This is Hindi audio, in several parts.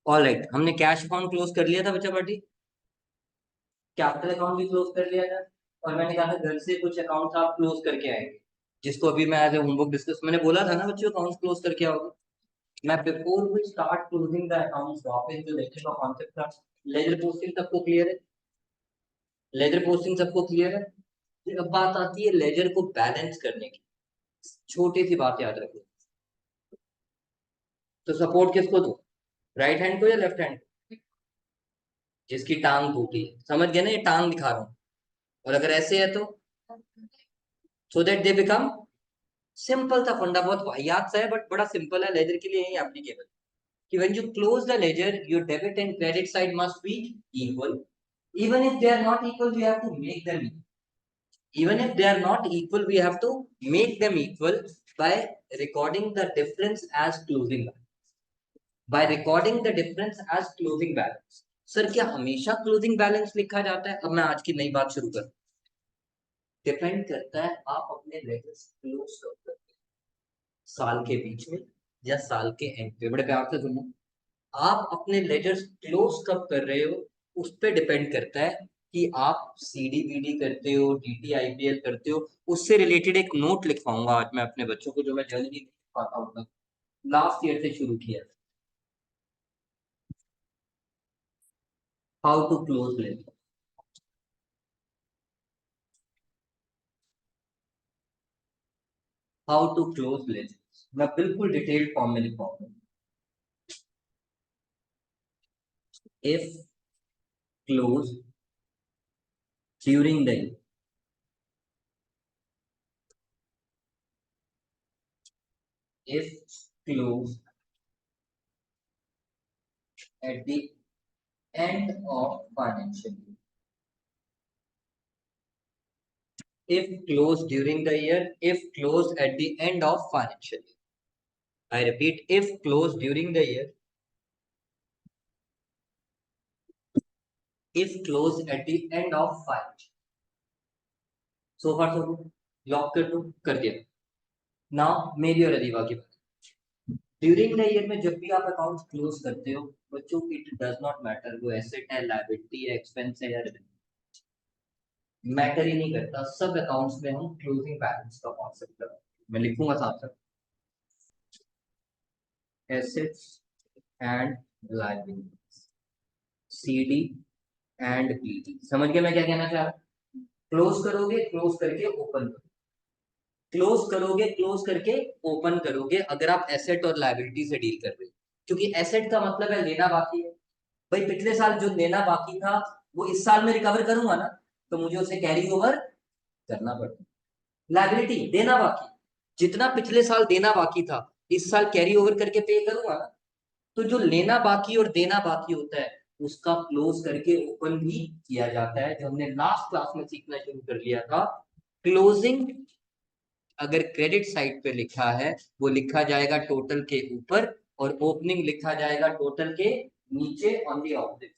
ऑल राइट, हमने कैश अकाउंट क्लोज कर लिया था बच्चा पार्टी, कैपिटल अकाउंट भी क्लोज कर लिया था, और मैंने कहा था घर से कुछ अकाउंट आप क्लोज करके आएंगे, जिसको अभी मैं एज ए होमवर्क डिस्कस मैंने बोला था ना बच्चों, अकाउंट क्लोज करके आओगे। मैं before we start closing the accounts वापस जो लेजर का कॉन्सेप्ट था, लेजर पोस्टिंग सबको क्लियर है? लेजर पोस्टिंग सबको क्लियर है? फिर अब बात आती है लेजर को बैलेंस करने की। छोटी सी बात याद रखो, तो सपोर्ट किसको दो, राइट हैंड को या लेफ्ट हैंड को? जिसकी टांग टूटी, समझ गए ना, ये टांग दिखा रहा हूं, और अगर ऐसे है तो so that they become, simple सा फंडा, बहुत वाहियात सा है बट बड़ा सिंपल है, लेजर के लिए यही एप्लीकेबल कि when you close the ledger your debit and credit side must be equal, even if they are not equal we have to make them equal. Even if they are not equal we have to make them equal by recording the difference as closing balance. By recording the difference as closing balance. Sir क्या हमेशा क्लोजिंग बैलेंस लिखा जाता है? अब मैं आज की नई बात शुरू कर, डिपेंड करता है आप अपने लेजर्स क्लोज कब करते हैं, साल के बीच में या साल के एंड पे। बड़े प्यार से सुनो, आप अपने लेजर्स क्लोज कब कर रहे हो उस पर डिपेंड करता है कि आप सीडी बीडी करते हो, डीटी आईपीएल करते हो। उससे रिलेटेड एक नोट लिखवाऊंगा आज मैं अपने बच्चों को, जो मैं जल्दी नहीं लिख पाता हूँ, लास्ट ईयर से शुरू किया, how to close ledger, how to close ledger, मैं बिल्कुल डिटेल्ड फॉर्म में लिखवाऊंगा। If close during the, if closed at the end of financial year, if closed during the year, if closed at the end of financial year. I repeat, if closed during the year, if closed at the end of financial. So far so good. Lock कर दो, कर दिया। नाउ मेरी और अदीबा की बात, ड्यूरिंग द ईयर में जब भी आप अकाउंट क्लोज करते हो बच्चों, इट डज नॉट मैटर वो एसेट है, लायबिलिटी है, एक्सपेंस है या रेवेन्यू, मैटर ही नहीं करता, सब अकाउंट्स में हम क्लोजिंग बैलेंस का कॉन्सेप्ट करते हैं। मैं लिखूंगा साथ साथ, assets and liabilities, CD and PD. समझ गए मैं क्या कहना चाह रहा हूं? क्लोज करोगे, क्लोज करके ओपन करोगे, क्लोज करोगे, क्लोज करके ओपन करोगे, अगर आप एसेट और लायबिलिटी से डील कर रहे हो। क्योंकि एसेट का मतलब है लेना बाकी है, भाई पिछले साल जो लेना बाकी था वो इस साल में रिकवर करूंगा ना, तो मुझे उसे कैरी ओवर करना पड़ेगा। लायबिलिटी देना बाकी, जितना पिछले साल देना बाकी था इस साल कैरी ओवर करके पे करूंगा ना, तो जो लेना बाकी और देना बाकी होता है उसका क्लोज करके ओपन भी किया जाता है, जो हमने लास्ट क्लास में सीखना शुरू कर लिया था। क्लोजिंग अगर क्रेडिट साइड पे लिखा है वो लिखा जाएगा टोटल के ऊपर, और ओपनिंग लिखा जाएगा टोटल के नीचे ऑन दी ऑब्जेक्ट।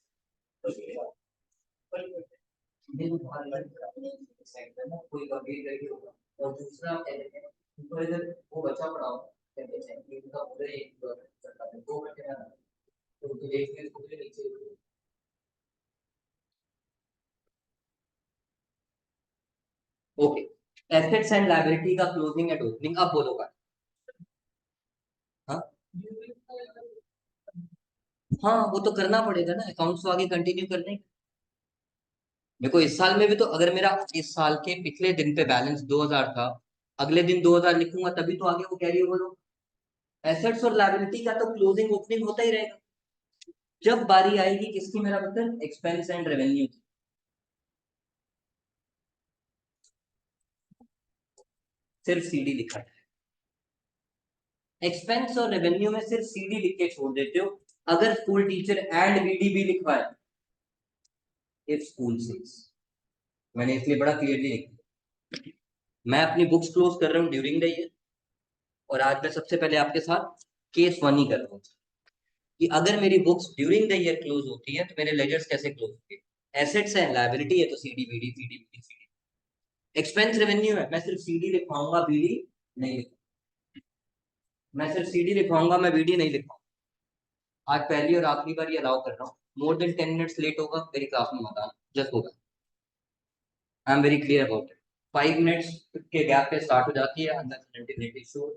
कोई कंप्लीट करके होगा, और दूसरा कहते हैं ऊपर इधर वो बचा पड़ा हो, कहते हैं कि उनका पूरा एक दो घंटे का, तो देखिए इसको भी नीचे। ओके, एसेट्स एंड लायबिलिटी का क्लोजिंग एंड ओपनिंग अब बोलोगा? हाँ हाँ, वो तो करना पड़ेगा ना, अकाउंट्स तो आगे कंटिन्यू करने। देखो इस साल में भी तो अगर मेरा इस साल के पिछले दिन पे बैलेंस 2000 था, अगले दिन 2000 लिखूंगा तभी तो आगे वो कैरी ओवर हो। एसेट्स और लायबिलिटी का तो क्लोजिंग ओपनिंग होता ही रहेगा। जब बारी आएगी किसकी मेरा मतलब, एक्सपेंस एंड रेवेन्यू की, सिर्फ सीडी लिखा है। एक्सपेंस और रेवेन्यू में सिर्फ सीडी लिख के छोड़ देते हो, अगर स्कूल टीचर एंड बीडी भी लिखवा है, इफ स्कूल सेज, मैंने इसलिए बड़ा क्लियरली लिखा। मैं अपनी बुक्स क्लोज कर रहा हूँ ड्यूरिंग द ईयर, और आज मैं सबसे पहले आपके साथ केस वन ही कर रहा हूँ कि अगर मेरी books during the year close होती है तो मेरे लेजर्स कैसे क्लोज होंगे। एसेट्स है, लायबिलिटी है, तो CD BD CD BD CD. Expense revenue है, मैं सिर्फ सीडी लिखवाऊंगा, बीडी नहीं लिखूंगा। मैं सिर्फ सीडी लिखवाऊंगा, मैं बीडी नहीं लिखवाऊंगा। आज पहली और आखिरी बार ये अलाउ कर रहा हूँ, मोर देन 10 मिनट्स लेट होगा मेरी क्लास में मत आना, जस्ट होगा। I am very clear about it. 5 minutes के गैप पे स्टार्ट हो जाती है अननेट issue,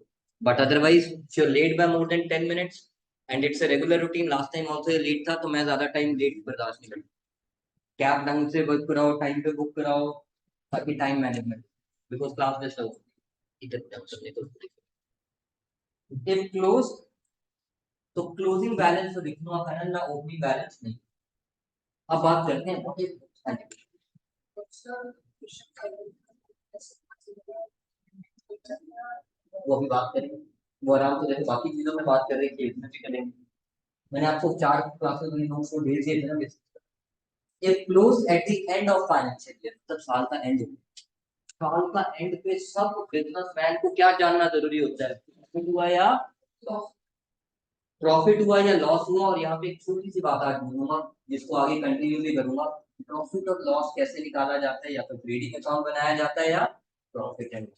but otherwise if you late by more than 10 minutes and it's a regular routine, last time also ये लेट था, तो मैं ज्यादा टाइम लेट बर्दाश्त नहीं करता। कैब ढंग से बुक कराओ, टाइम पे बुक कराओ, ताकि time management, because class disturb होती है। इफ क्लोज, तो क्लोजिंग बैलेंस तो लिखूंगा करंट ना, ओपनिंग बैलेंस नहीं। अब बात करते हैं व्हाट इज, वो अभी बात करेंगे, वो आराम से जैसे बाकी चीजों में बात कर रही थी इसमें भी करेंगे। मैंने आपको 4 क्लासेस में नोट्स को भेज दिए थे ना। If close at the end of financial year, तब साल का एंड, साल का एंड पे सब बिजनेसमैन को क्या जानना जरूरी होता है, प्रॉफिट हुआ या लॉस, प्रॉफिट हुआ या लॉस हुआ। और यहाँ पे एक छोटी सी बात आज बोलूंगा, जिसको आगे कंटिन्यू भी करूंगा। प्रॉफिट और लॉस कैसे निकाला जाता है, या तो ट्रेडिंग अकाउंट बनाया जाता है या प्रॉफिट एंड,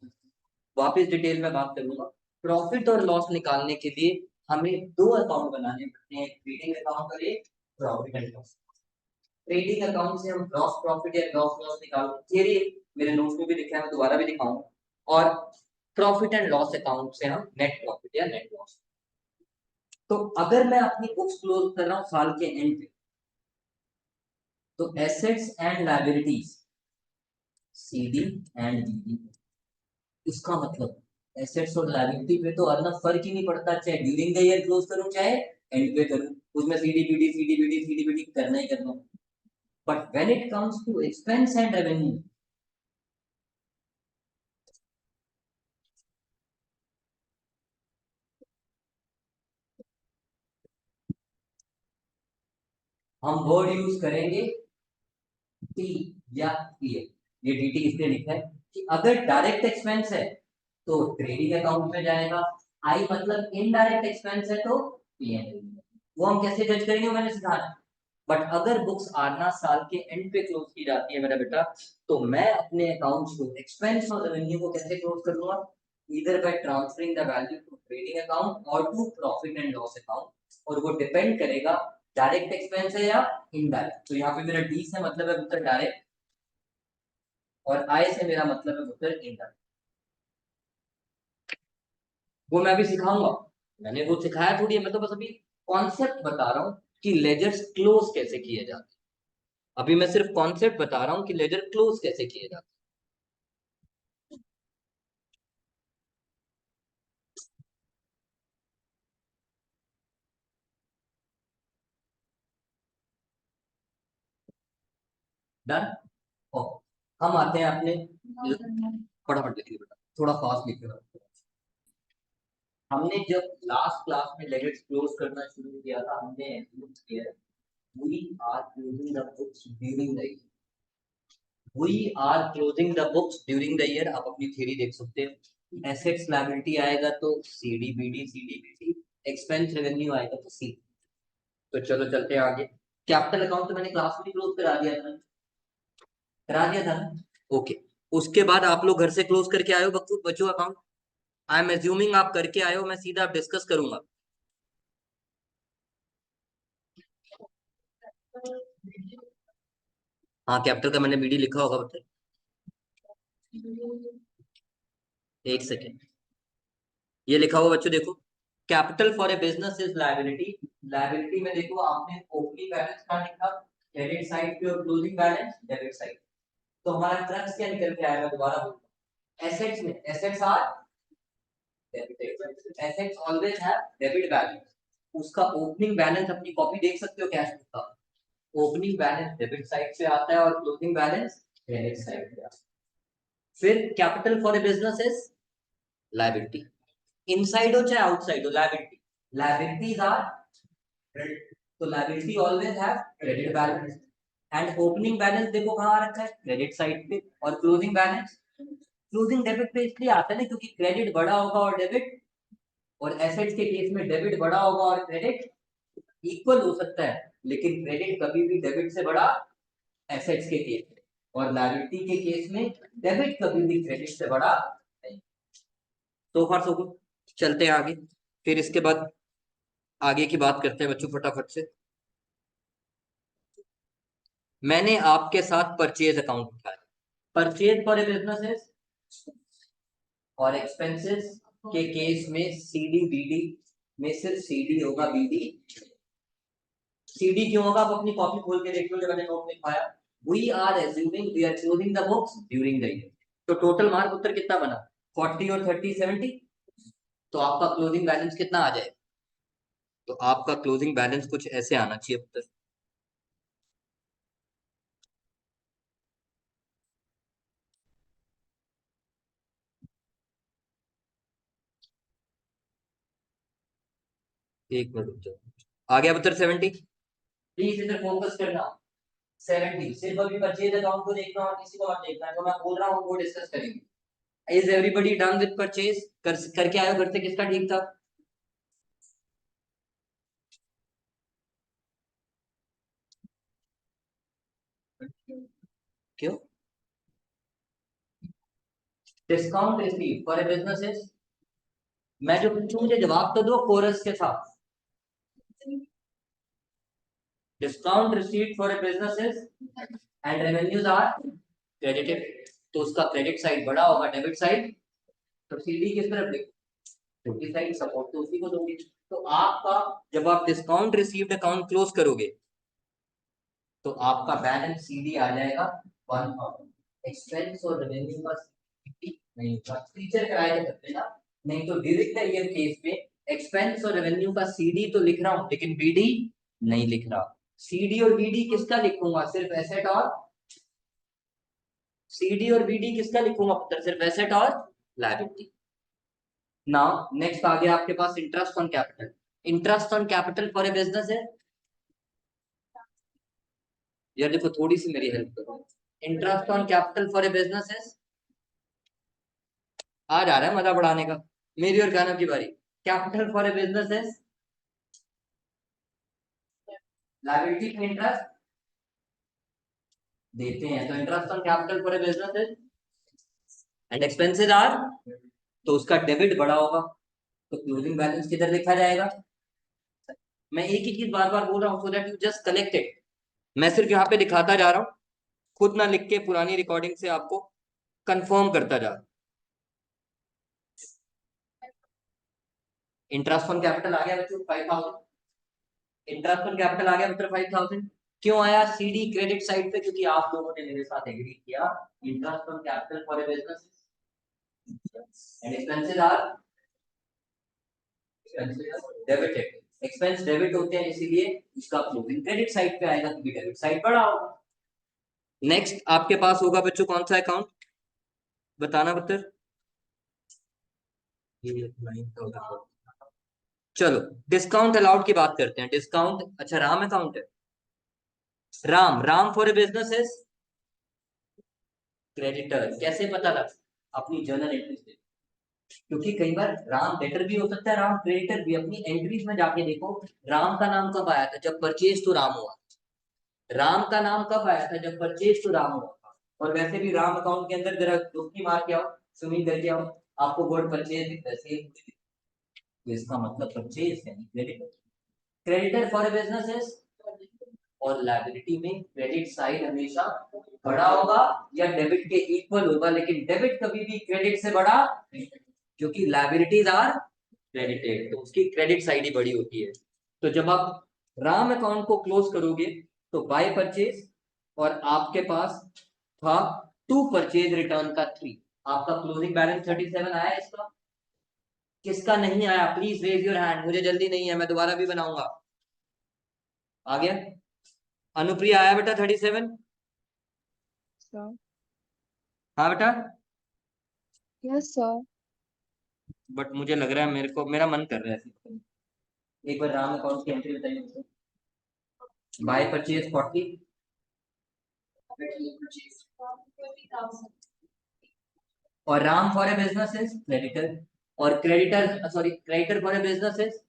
वापस डिटेल में बात करूंगा। प्रॉफिट और लॉस निकालने के लिए हमें 2 अकाउंट बनाने पड़ते हैं, ट्रेडिंग अकाउंट और एक profit and loss. Trading account से हम ग्रॉस प्रॉफिट या ग्रॉस लॉस निकालते हैं, ये मेरे नोट्स में भी लिखा है, मैं दोबारा भी दिखाऊंगा। और प्रॉफिट एंड लॉस अकाउंट से हम नेट प्रॉफिट या नेट लॉस। तो अगर मैं अपनी बुक्स क्लोज कर रहा हूँ साल के एंड पे, तो assets and liabilities, CD and DD, इसका मतलब एसेट्स और लायबिलिटी पे तो अरना फर्क ही नहीं पड़ता, चाहे ड्यूरिंग द ईयर क्लोज करूं चाहे एंड पे करूं, उसमें सीडी बीडी करना ही करना। But when it comes to expense and revenue, हम वर्ड यूज करेंगे टी या ईयर। ये डीटी इसलिए लिखा है कि अगर डायरेक्ट एक्सपेंस है तो ट्रेडिंग अकाउंट में जाएगा, आई मतलब इनडायरेक्ट एक्सपेंस है तो पीएनएल। वो हम कैसे जज करेंगे, मैंने सिखाया। बट अगर बुक्स आना साल के एंड पे क्लोज की जाती है मेरा बेटा, तो मैं अपने अकाउंट्स को, एक्सपेंस और रेवेन्यू को कैसे क्लोज करूंगा, इधर by transferring the value to trading account और to profit and loss account. और वो डिपेंड करेगा डायरेक्ट एक्सपेंस है या इनडायरेक्ट। तो यहाँ पे मेरा डी से मतलब है उत्तर डायरेक्ट, और आई से मेरा मतलब है उत्तर इनडायरेक्ट। वो मैं अभी सिखाऊंगा, मैंने वो सिखाया थोड़ी है, मैं तो बस अभी कॉन्सेप्ट बता रहा हूँ कि लेजर्स क्लोज कैसे किए जाते हैं। अभी मैं सिर्फ कॉन्सेप्ट बता रहा हूँ कि लेजर क्लोज कैसे किए जाते हैं। डन। ओ, हम आते हैं अपने, फटाफट लिखिए बेटा, थोड़ा फास्ट लिखिए। हमने जब लास्ट क्लास में लेजर्स क्लोज करना शुरू किया था, हमने एज्यूम किया we are closing the books during the year, we are closing the books during the year। आप अपनी थ्योरी देख सकते हैं, एसेट्स लायबिलिटी आएगा तो सीडी बीडी, एक्सपेंस रेवेन्यू आएगा तो सी। तो चलो चलते हैं आगे। कैपिटल अकाउंट तो मैंने क्लास में क्लोज करा दिया था, करा दिया था ना। ओके, उसके बाद आप लोग घर से क्लोज करके आए हो बच्चों, बच्चों अकाउंट। आई एम एज्यूमिंग आप करके आए हो, मैं सीधा डिस्कस करूंगा। हाँ, कैपिटल का मैंने बीडी लिखा होगा बच्चे, एक सेकेंड। ये लिखा हुआ बच्चों देखो, capital for a business is liability. Liability में देखो आपने ओपनिंग बैलेंस का लिखा, क्रेडिट साइड पे, और क्लोजिंग बैलेंस डेबिट साइड। तो हमारा क्रक्स क्या निकल के आएगा, दोबारा बोलूंगा। एसेट्स में assets are debit, assets always have debit balance. उसका ओपनिंग बैलेंस अपनी कॉपी देख सकते हो कैश बुक का, ओपनिंग बैलेंस डेबिट साइड से आता है और क्लोजिंग बैलेंस क्रेडिट साइड से आता है। फिर capital for a business is liability, inside हो चाहे आउटसाइड हो, लायबिलिटी, लायबिलिटीज आर क्रेडिट, तो liability always have credit balance. And opening balance देखो कहाँ रखा है, क्रेडिट साइड पे, और क्लोजिंग बैलेंस क्लोजिंग डेबिट पे इसलिए आता है ना क्योंकि क्रेडिट बड़ा होगा और डेबिट, और एसेट्स के केस में डेबिट बड़ा होगा और क्रेडिट इक्वल हो सकता है, लेकिन क्रेडिट कभी भी डेबिट से बड़ा एसेट्स के केस में, और लायबिलिटी के केस में डेबिट कभी भी क्रेडिट से बड़ा नहीं। तो फार सो गुड, चलते हैं आगे। फिर इसके बाद आगे की बात करते हैं बच्चों फटाफट से। मैंने आपके साथ परचेज अकाउंट उठाया। परचेज फॉर ए बिजनेस और एक्सपेंसेस के केस में सीडी बीडी में सिर्फ सीडी होगा, बीडी। सीडी क्यों होगा? आप अपनी कॉपी खोल के देख लो जो मैंने नोट में लिखाया। We are assuming we are closing the books during the year. तो टोटल मार्क उत्तर कितना बना? 40 और 30 70। तो आपका क्लोजिंग बैलेंस कितना आ जाए? तो आपका क्लोजिंग बैलेंस कुछ ऐसे आना चाहिए उत्तर। एक मिनट रुक जाओ। आ गया उत्तर 70। प्लीज इधर फोकस करना। 70 सिर्फ अभी परचेज अकाउंट को देखना और किसी को मत देखना, जो मैं बोल रहा हूँ वो डिस्कस करेंगे। Is everybody done with purchase? करके आयो घर से, किसका ठीक था? क्यों? Discount receive for a business. मैं जो पूछूं मुझे जवाब तो दो कोरस के साथ। Discount receive for a business and revenues are credited. तो उसका क्रेडिट साइड बड़ा होगा, डेबिट साइड। तो सीडी किस तरफ लिखो? छोटी साइड, सपोर्ट तो उसी को दोगे। तो आपका जब आप डिस्काउंट रिसीव्ड अकाउंट क्लोज करोगे तो आपका बैलेंस सीडी आ जाएगा 1000। एक्सपेंस और रेवेन्यू का CD नहीं होगा। टीचर कराया करते ना। नहीं तो ड्यूरिंग द ईयर केस में एक्सपेंस और रेवेन्यू का सीडी तो लिख रहा हूं लेकिन बीडी नहीं लिख रहा। सीडी और बीडी किसका लिखूंगा? सिर्फ एसेट और सीडी और बीडी किसका लिखूंगा पुत्र? सिर्फ एसेट और लायबिलिटी। नाउ नेक्स्ट आ गया आपके पास interest on capital. Interest on capital for a business है। यार देखो थोड़ी सी मेरी हेल्प करो। Interest on capital for a business है। आ जा रहा है मजा बढ़ाने का। मेरी और गाना की बारी। कैपिटल फॉर ए बिजनेस है लायबिलिटी पे इंटरेस्ट देते हैं। तो interest on capital for a business है एंड एक्सपेंसेस आर, तो उसका डेबिट बड़ा होगा। तो क्लोजिंग बैलेंस किधर लिखा जाएगा? मैं एक ही चीज बार बार बोल रहा हूँ so that you just collect it. मैं सिर्फ यहाँ पे दिखाता जा रहा हूँ, खुद ना लिख के पुरानी रिकॉर्डिंग से आपको कंफर्म करता जा रहा हूँ। इंटरेस्ट ऑन कैपिटल आ गया बच्चों 5000। इंटरेस्ट ऑन कैपिटल आ गया मतलब 5000। क्यों आया सीडी क्रेडिट साइड पे? क्योंकि आप लोगों ने मेरे साथ एग्री किया interest on capital for a business and expenses are debited. Expense debit होते हैं इसीलिए उसका क्लोजिंग क्रेडिट साइड पे आएगा क्योंकि डेबिट साइड बड़ा होगा। नेक्स्ट आपके पास होगा बच्चों कौन सा अकाउंट? बताना पुत्र। ये 9000। चलो डिस्काउंट अलाउड की बात करते हैं। डिस्काउंट, अच्छा राम अकाउंट है। Ram Ram for a business is creditor. कैसे पता लग? अपनी जर्नल एंट्रीज देखो। क्योंकि कई बार राम डेटर भी हो सकता है, राम क्रेडिटर भी। अपनी एंट्रीज में जाके देखो राम का नाम कब आया था? जब परचेज टू राम हुआ। राम का नाम कब आया था? जब परचेज टू राम हुआ। और वैसे भी राम अकाउंट के अंदर जरा डुबकी मार के आओ, स्विमिंग करके आओ, आपको वर्ड परचेज दिखता है सेम। तो इसका मतलब परचेज यानी creditor. Creditor for a business is, और लायबिलिटी में क्रेडिट साइड हमेशा बड़ा होगा या डेबिट के इक्वल होगा, लेकिन डेबिट कभी भी क्रेडिट से बड़ा नहीं, क्योंकि लायबिलिटीज आर क्रेडिटेड, तो उसकी क्रेडिट साइड ही बड़ी होती है। तो जब आप राम अकाउंट को क्लोज करोगे तो बाय परचेज, और आपके पास था टू परचेज रिटर्न का 3। आपका क्लोजिंग बैलेंस 37 आया इसका? किसका नहीं आया? Please raise your hand. मुझे जल्दी नहीं है, मैं दोबारा भी बनाऊंगा। आ गया? अनुप्रिया आया बेटा 37? सर। हाँ बेटा। Yes sir. बट मुझे लग रहा है, मेरे को मेरा मन कर रहा है ऐसे। एक बार राम अकाउंट की एंट्री बताइए मुझे। बाय परचेज 40 और Ram for a business is creditor, और creditor sorry creditor for a business is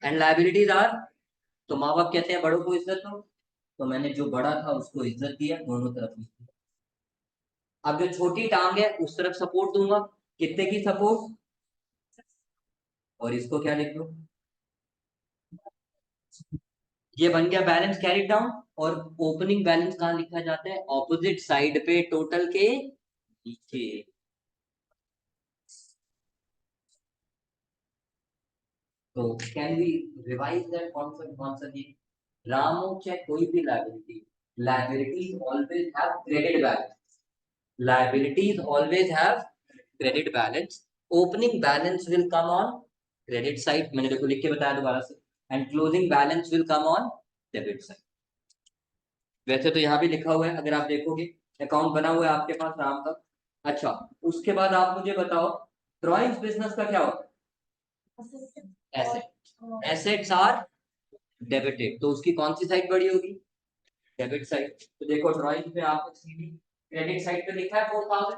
and liabilities are. तो माँ बाप कहते हैं बड़ों को इज्जत दो, तो मैंने जो बड़ा था उसको इज्जत दिया, दोनों तरफ इज्जत दिया। अब जो छोटी टांग है उस तरफ सपोर्ट दूंगा। कितने की सपोर्ट? और इसको क्या लिख लो? ये बन गया बैलेंस कैरी डाउन। और ओपनिंग बैलेंस कहाँ लिखा जाता है? ऑपोजिट साइड पे टोटल के नीचे। तो can we revise that concept once again? रामो चाहे कोई भी liability, liabilities always have credit balance. Liabilities always have credit balance. Opening balance will come on credit side, मैंने देखो लिख के बताया दोबारा से, and closing balance will come on debit side. वैसे तो यहाँ भी लिखा हुआ है, अगर आप देखोगे अकाउंट बना हुआ है आपके पास राम का। अच्छा, उसके बाद आप मुझे बताओ ड्राइंग्स बिजनेस का क्या होता है? एसेट। एसेट्स आर डेबिटेड, तो उसकी कौन सी साइड बड़ी होगी? Debit side. तो देखो ड्राइंग में आपने सीधी क्रेडिट साइड पे लिखा है 4000,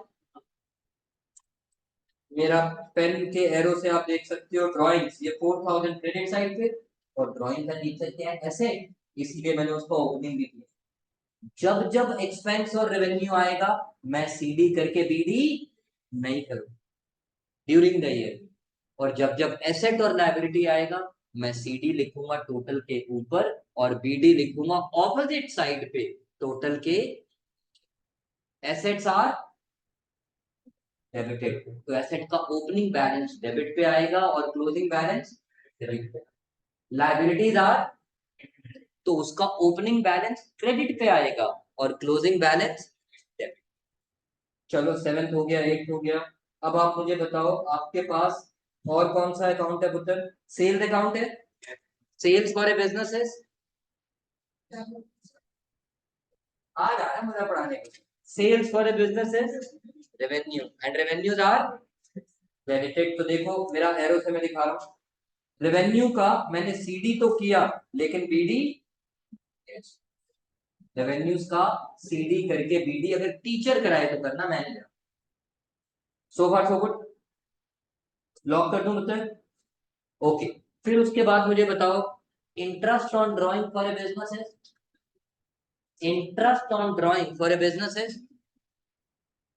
मेरा पेन के एरो से आप देख सकते हो ड्राइंग्स, ये 4000 क्रेडिट साइड पे, और ड्राइंग का नेचर क्या है? एसेट, इसीलिए मैंने उसको ओपनिंग भी किया। जब जब एक्सपेंस और रेवेन्यू आएगा मैं सीडी करके बीडी नहीं करूंगा ड्यूरिंग द ईयर, और जब जब एसेट और लायबिलिटी आएगा मैं सीडी लिखूंगा टोटल के ऊपर और बीडी लिखूंगा ऑपोजिट साइड पे टोटल के। एसेट्स आर डेबिटेड, तो एसेट का ओपनिंग बैलेंस डेबिट पे आएगा और क्लोजिंग बैलेंस क्रेडिट पे। लायबिलिटीज आर, तो उसका ओपनिंग बैलेंस क्रेडिट पे आएगा और क्लोजिंग बैलेंस डेबिट। चलो सेवेंथ हो गया, एट हो गया। अब आप मुझे बताओ आपके पास और कौन सा अकाउंट है पुत्र? सेल्स अकाउंट है। सेल्स फॉर ए बिजनेस आ रहा है मुझे पढ़ाने को। Sales for a business is revenue and revenues are credited. तो देखो मेरा एरो से मैं दिखा रहा हूँ, रेवेन्यू का मैंने सीडी तो किया लेकिन बीडी, रेवेन्यूज का सीडी करके बीडी अगर टीचर कराए तो करना, मैंने सो फार सो गुड, लॉक कर दूं मतलब? ओके। फिर उसके बाद मुझे बताओ interest on drawing for a business है। Interest on drawing for a business है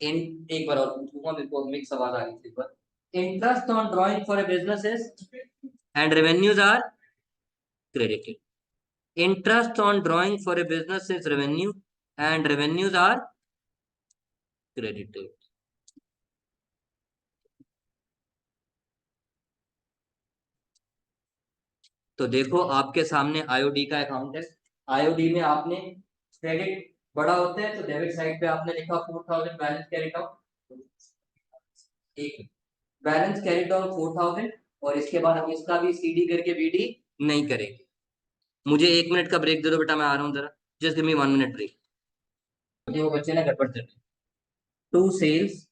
इन, एक बार और पूछूंगा, मेरे को मिक्स आवाज आ रही थी पर। Interest on drawing for a business is and revenues are credited. Interest on drawing for a business is revenue and revenues are credited. तो देखो आपके सामने आईओडी का अकाउंट है। आईओडी में आपने क्रेडिट बड़ा होता है तो डेबिट साइड पे आपने लिखा 4000 बैलेंस कैरी डाउन, एक बैलेंस कैरी डाउन 4000, और इसके बाद हम इसका भी सीडी करके बीडी नहीं करेंगे। मुझे 1 मिनट का ब्रेक दे दो बेटा, मैं आ रहा हूँ जरा, just give me 1 minute break. वो बच्चे ना गड़बड़ कर रहे हैं। टू सेल्स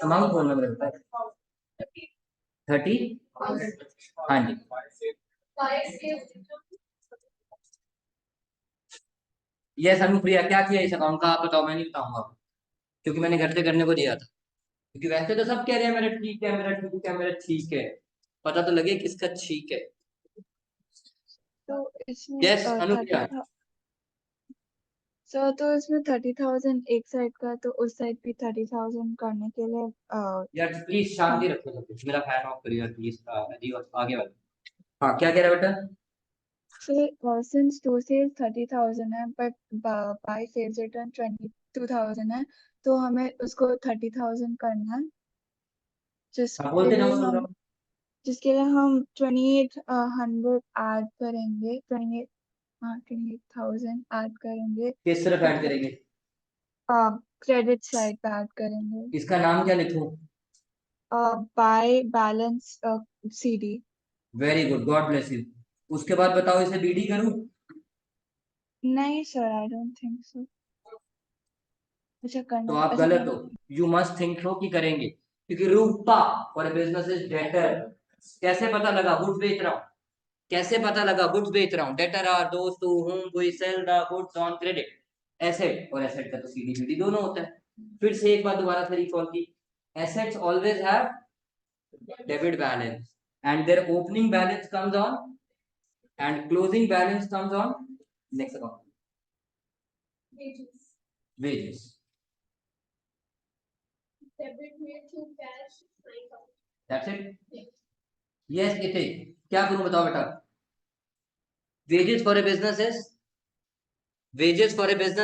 अमाउंट बोलना मेरे को 30, हाँ जी। यस अनुप्रिया, क्या किया इस अकाउंट का आप बताओ, मैं नहीं बताऊंगा क्योंकि मैंने घर से करने को दिया था। क्योंकि वैसे तो सब कह रहे हैं मेरा ठीक है, मेरा ठीक है, मेरा ठीक है, पता तो लगे किसका ठीक है। तो इसमें यस अनुप्रिया। 30,000 एक साइड का, तो उस साइड भी 30,000 करने के लिए यार प्लीज शांति हम रखो सब कुछ, मेरा फैन ऑफ करिए यार प्लीज। जी आगे वाला, हाँ क्या कह रहा है बेटा? फिर सिंस टू सेल्स 30,000 है बट बाय सेल्स रिटर्न 22,000 है, तो हमें उसको 30,000 करना है, हाँ जिसके बोलते लिए जाओ, सुन रहा हम हूँ। 2800 ऐड करेंगे, 28,000 ऐड करेंगे। किस तरफ ऐड करेंगे? क्रेडिट साइड पे ऐड करेंगे, इसका नाम क्या लिखूं? By balance CD. Very good, God bless you. उसके बाद बताओ इसे बीडी करूं? नहीं sir, I don't think so. अच्छा तो करना, आप अच्छा गलत हो। करना। यू मस्ट थिंक हो कि करेंगे, क्योंकि रूपा फॉर बिजनेस इज डेटर। कैसे पता लगा गुड्स बेच रहा हूँ? कैसे पता लगा गुड्स बेच रहा हूँ? Debtor are those to whom we sell the goods on credit। Asset, और एसेट का तो सीडी बीडी दोनों होता है। फिर से एक बार दोबारा से रिकॉल की, assets always have debit balance and their opening balance comes on and closing balance comes on next account, wages. That's it. Yes it is. क्या करूं बताओ बेटा? wages for a business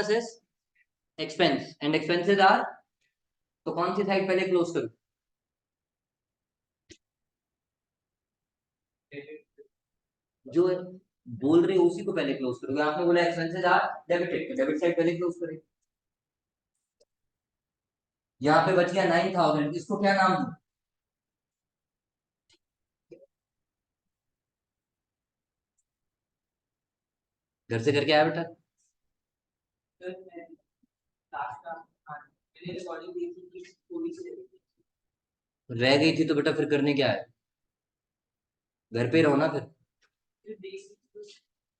is expense and expenses are, तो कौन सी साइड पहले क्लोज करूं? जो बोल रहे हो उसी को पहले क्लोज करोगे। आपने बोला एक्सपेंसेस आर डेबिटेड, तो डेबिट साइड पहले क्लोज करें। यहाँ पे बच गया 9000, इसको क्या नाम दूं? घर से करके आया बेटा? रह गई थी तो बेटा फिर करने क्या है? घर पे रहो ना फिर।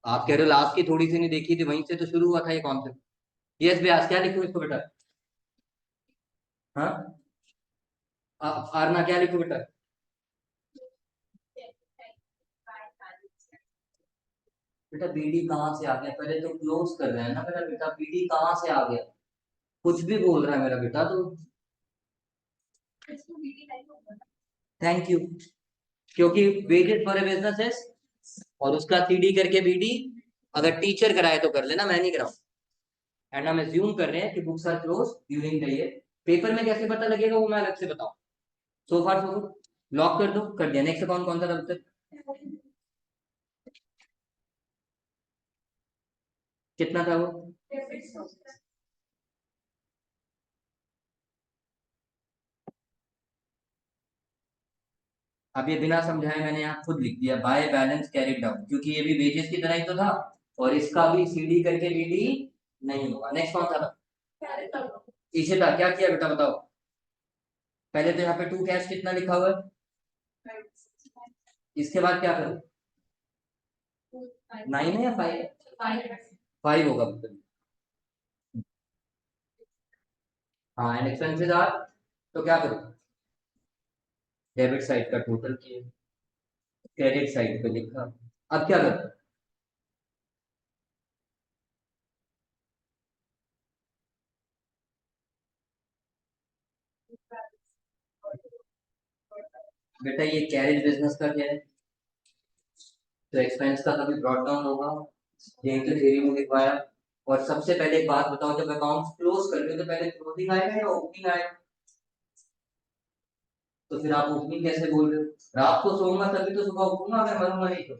आप कह रहे हो लास्ट की थोड़ी सी नहीं देखी थी, वहीं से तो शुरू हुआ था ये कॉन्सेप्ट। यस व्यास, क्या लिखूं इसको बेटा? हाँ, आरना क्या लिखूं बेटा? बेटा बीडी कहाँ से आ गया? पहले तो क्लोज कर रहे हैं ना मेरा बेटा, बीडी कहाँ से आ गया? कुछ भी बोल रहा है मेरा बेटा तो। Thank you. क्योंकि वेजेस फॉर ए बिजनेस है, और उसका सीडी करके बीडी, अगर टीचर कराए तो कर लेना, मैं नहीं कराऊं। एंड हम एज्यूम कर रहे हैं कि books are close during the year. Paper में कैसे पता लगेगा वो मैं अलग से बताऊं। सो फार सो गुड, लॉक कर दो, कर दिया। नेक्स्ट अकाउंट कौन सा था अब तक? कितना था वो? अब ये बिना समझाए मैंने यहाँ खुद लिख दिया, बाय बैलेंस कैरिड डाउन, क्योंकि ये भी वेजेस की तरह ही तो था, और इसका भी सीडी करके बीडी नहीं होगा। नेक्स्ट कौन सा था? इसे था, क्या किया बेटा बताओ? पहले तो यहाँ पे टू कैश कितना लिखा हुआ है, इसके बाद क्या करूं? 9 है या 5? 5 होगा बिल्कुल। हाँ, एंड एक्सपेंसेस आर, तो क्या करूं? डेबिट साइड का टोटल किया, क्रेडिट साइड पे लिखा। अब क्या करूं? बेटा ये कैरेज बिजनेस का क्या है, तो एक्सपेंस का कभी ब्रॉट डाउन होगा, यही तो थ्योरी में लिखवाया। और सबसे पहले एक बात बताओ, जब अकाउंट क्लोज कर रहे हो तो पहले क्लोजिंग आएगा या ओपनिंग आएगा? तो फिर आप ओपनिंग कैसे बोल रहे हो? रात को सोऊंगा तभी तो सुबह उठूंगा, अगर मरूंगा नहीं तो।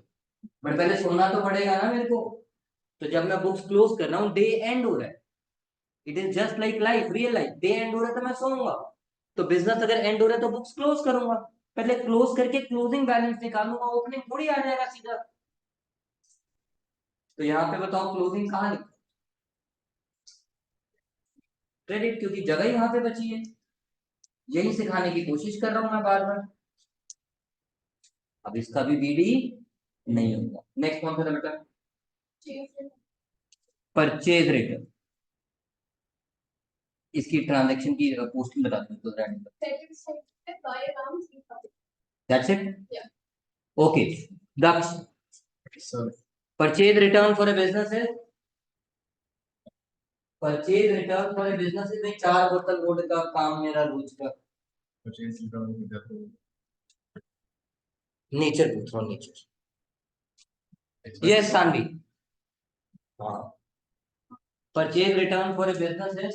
बट पहले सोना तो पड़ेगा ना मेरे को। तो जब मैं बुक्स क्लोज कर रहा हूँ, डे एंड हो रहा है, it is just like life, real life, day and हो रहा है तो मैं सोऊंगा। तो बिजनेस अगर एंड हो रहा है तो बुक्स क्लोज करूंगा। पहले क्लोज करके क्लोजिंग बैलेंस निकालूंगा, ओपनिंग थोड़ी आ जाएगा सीधा। तो यहाँ पे बताओ क्लोजिंग कहाँ लिखा? क्रेडिट, क्योंकि जगह ही वहां पे बची है। यही सिखाने की कोशिश कर रहा हूं मैं बार बार। अब इसका भी बीडी नहीं होगा। नेक्स्ट कौन सा था बेटा? Purchase return. इसकी ट्रांजैक्शन की पोस्टिंग बता दो तो that's it. Okay Daksh, purchase return for a business है, purchase return for a business में 4 बोतल वोड का काम मेरा रोज का। नेचर पूछ रहा हूँ, नेचर। यस सानवी। हाँ, purchase return for a business है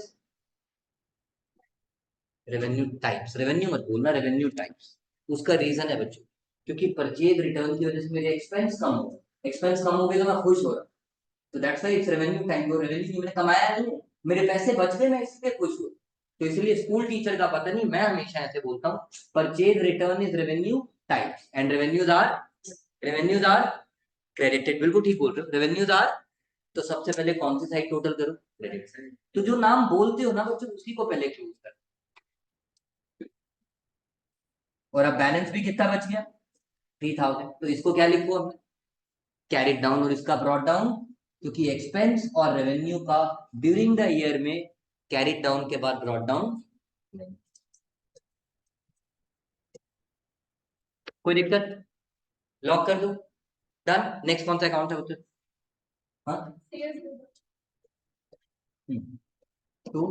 रेवेन्यू टाइप्स। रेवेन्यू मत बोलना, रेवेन्यू टाइप्स। उसका रीजन है बच्चों, क्योंकि परचेज रिटर्न की वजह से मेरे एक्सपेंस कम हो, एक्सपेंस कम हो गए तो मैं खुश हो रहा, तो that's why it's revenue type. वो रेवेन्यू मैंने कमाया नहीं है, मेरे पैसे बच गए, मैं इसलिए खुश हूँ। तो इसलिए स्कूल टीचर का पता नहीं, मैं हमेशा ऐसे बोलता हूँ, purchase return is revenue types and revenues are credited. बिल्कुल ठीक बोल रहे हो, रेवेन्यूज आर। तो सबसे पहले कौन सी साइड टोटल करो? Credit side. तो जो नाम बोलते हो ना बच्चों, उसी को पहले क्लोज करो। और अब बैलेंस भी कितना बच गया? 3000। तो इसको क्या लिखो अब? कैरिड डाउन, और इसका ब्रॉट डाउन, क्योंकि एक्सपेंस और रेवेन्यू का ड्यूरिंग द ईयर में कैरिड डाउन के बाद ब्रॉट डाउन नहीं। कोई दिक्कत? लॉक कर दो, डन। नेक्स्ट कौन सा अकाउंट है उधर? हाँ, two,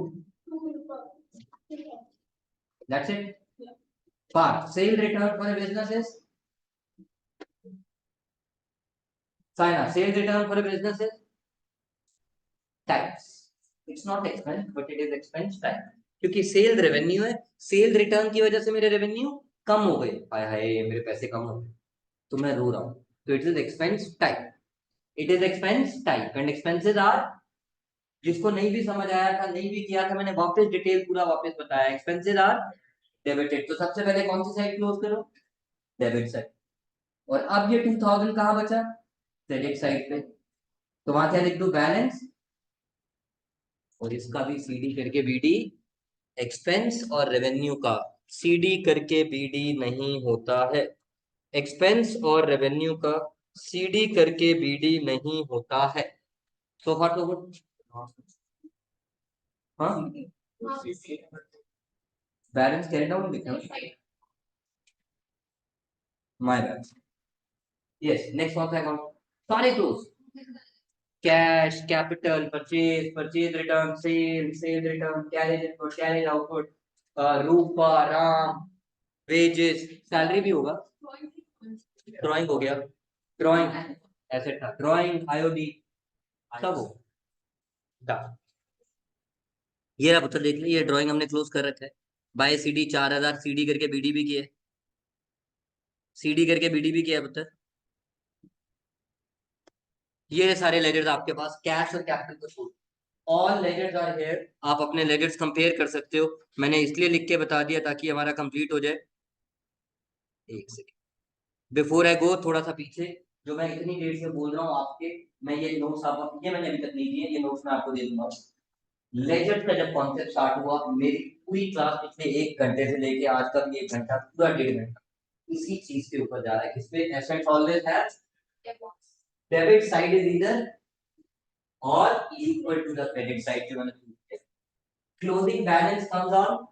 that's it. Part sale return for business is China, sales return for a business is tax. It's not expense, but it is expense type. क्योंकि सेल रेवेन्यू है, सेल रिटर्न की वजह से मेरे रेवेन्यू कम हो गए, हाय हाय मेरे पैसे कम हो गए, तो मैं रो रहा हूँ. तो it is expense type. It is expense type and expenses are, जिसको नहीं भी समझ आया था, नहीं भी किया था, मैंने वापस डिटेल पूरा वापस बताया. Expenses are debited. तो सबसे पहले कौन सी साइड क्लोज करो? Debit side. और अब ये 2000 कहाँ बचा? क्रेडिट साइड पे. तो वहां क्या लिख दो? बैलेंस. और इसका भी सीडी करके बीडी एक्सपेंस और रेवेन्यू का सीडी करके बीडी नहीं होता है. एक्सपेंस और रेवेन्यू का सीडी करके बीडी नहीं होता है. So far so good. हाँ, बैलेंस कैरी डाउन लिखा. My bad. यस, नेक्स्ट कौन सा अकाउंट? सारे close. Cash, capital, purchase, purchase return, sale, sale return, carriage input, carriage outward, Rupa, Ram, wages, salary भी होगा. ड्राइंग हो गया, ड्राइंग एसेट था, ड्राइंग, आईओडी सब हो. ये रहा पुत्र, देख ले, ये ड्राइंग हमने क्लोज कर रखा है. बाय सीडी 4000, सीडी करके बीडी भी किया है, सीडी करके बीडी भी किया है पुत्र. ये सारे लेजर्स आपके पास, कैश और कैपिटल को छोड़, ऑल लेजर्स आर हियर. आप अपने लेजर्स कंपेयर कर सकते हो. मैंने इसलिए लिख के बता दिया ताकि हमारा कंप्लीट हो जाए. एक सेकेंड बिफोर आई गो, थोड़ा सा पीछे. जो मैं इतनी देर से बोल रहा हूँ आपके, मैं ये नोट्स आप, ये मैंने अभी तक नहीं दिए, ये नोट्स मैं आपको दे दूंगा. लेजर्स का जब कॉन्सेप्ट स्टार्ट हुआ, मेरी पूरी क्लास पिछले 1 घंटे से लेके आज तक 1 घंटा, पूरा 1.5 घंटा इसी चीज के ऊपर जा रहा है. किसपे? Assets always have debit side is either और equal to the credit side. जो मैंने closing balance comes on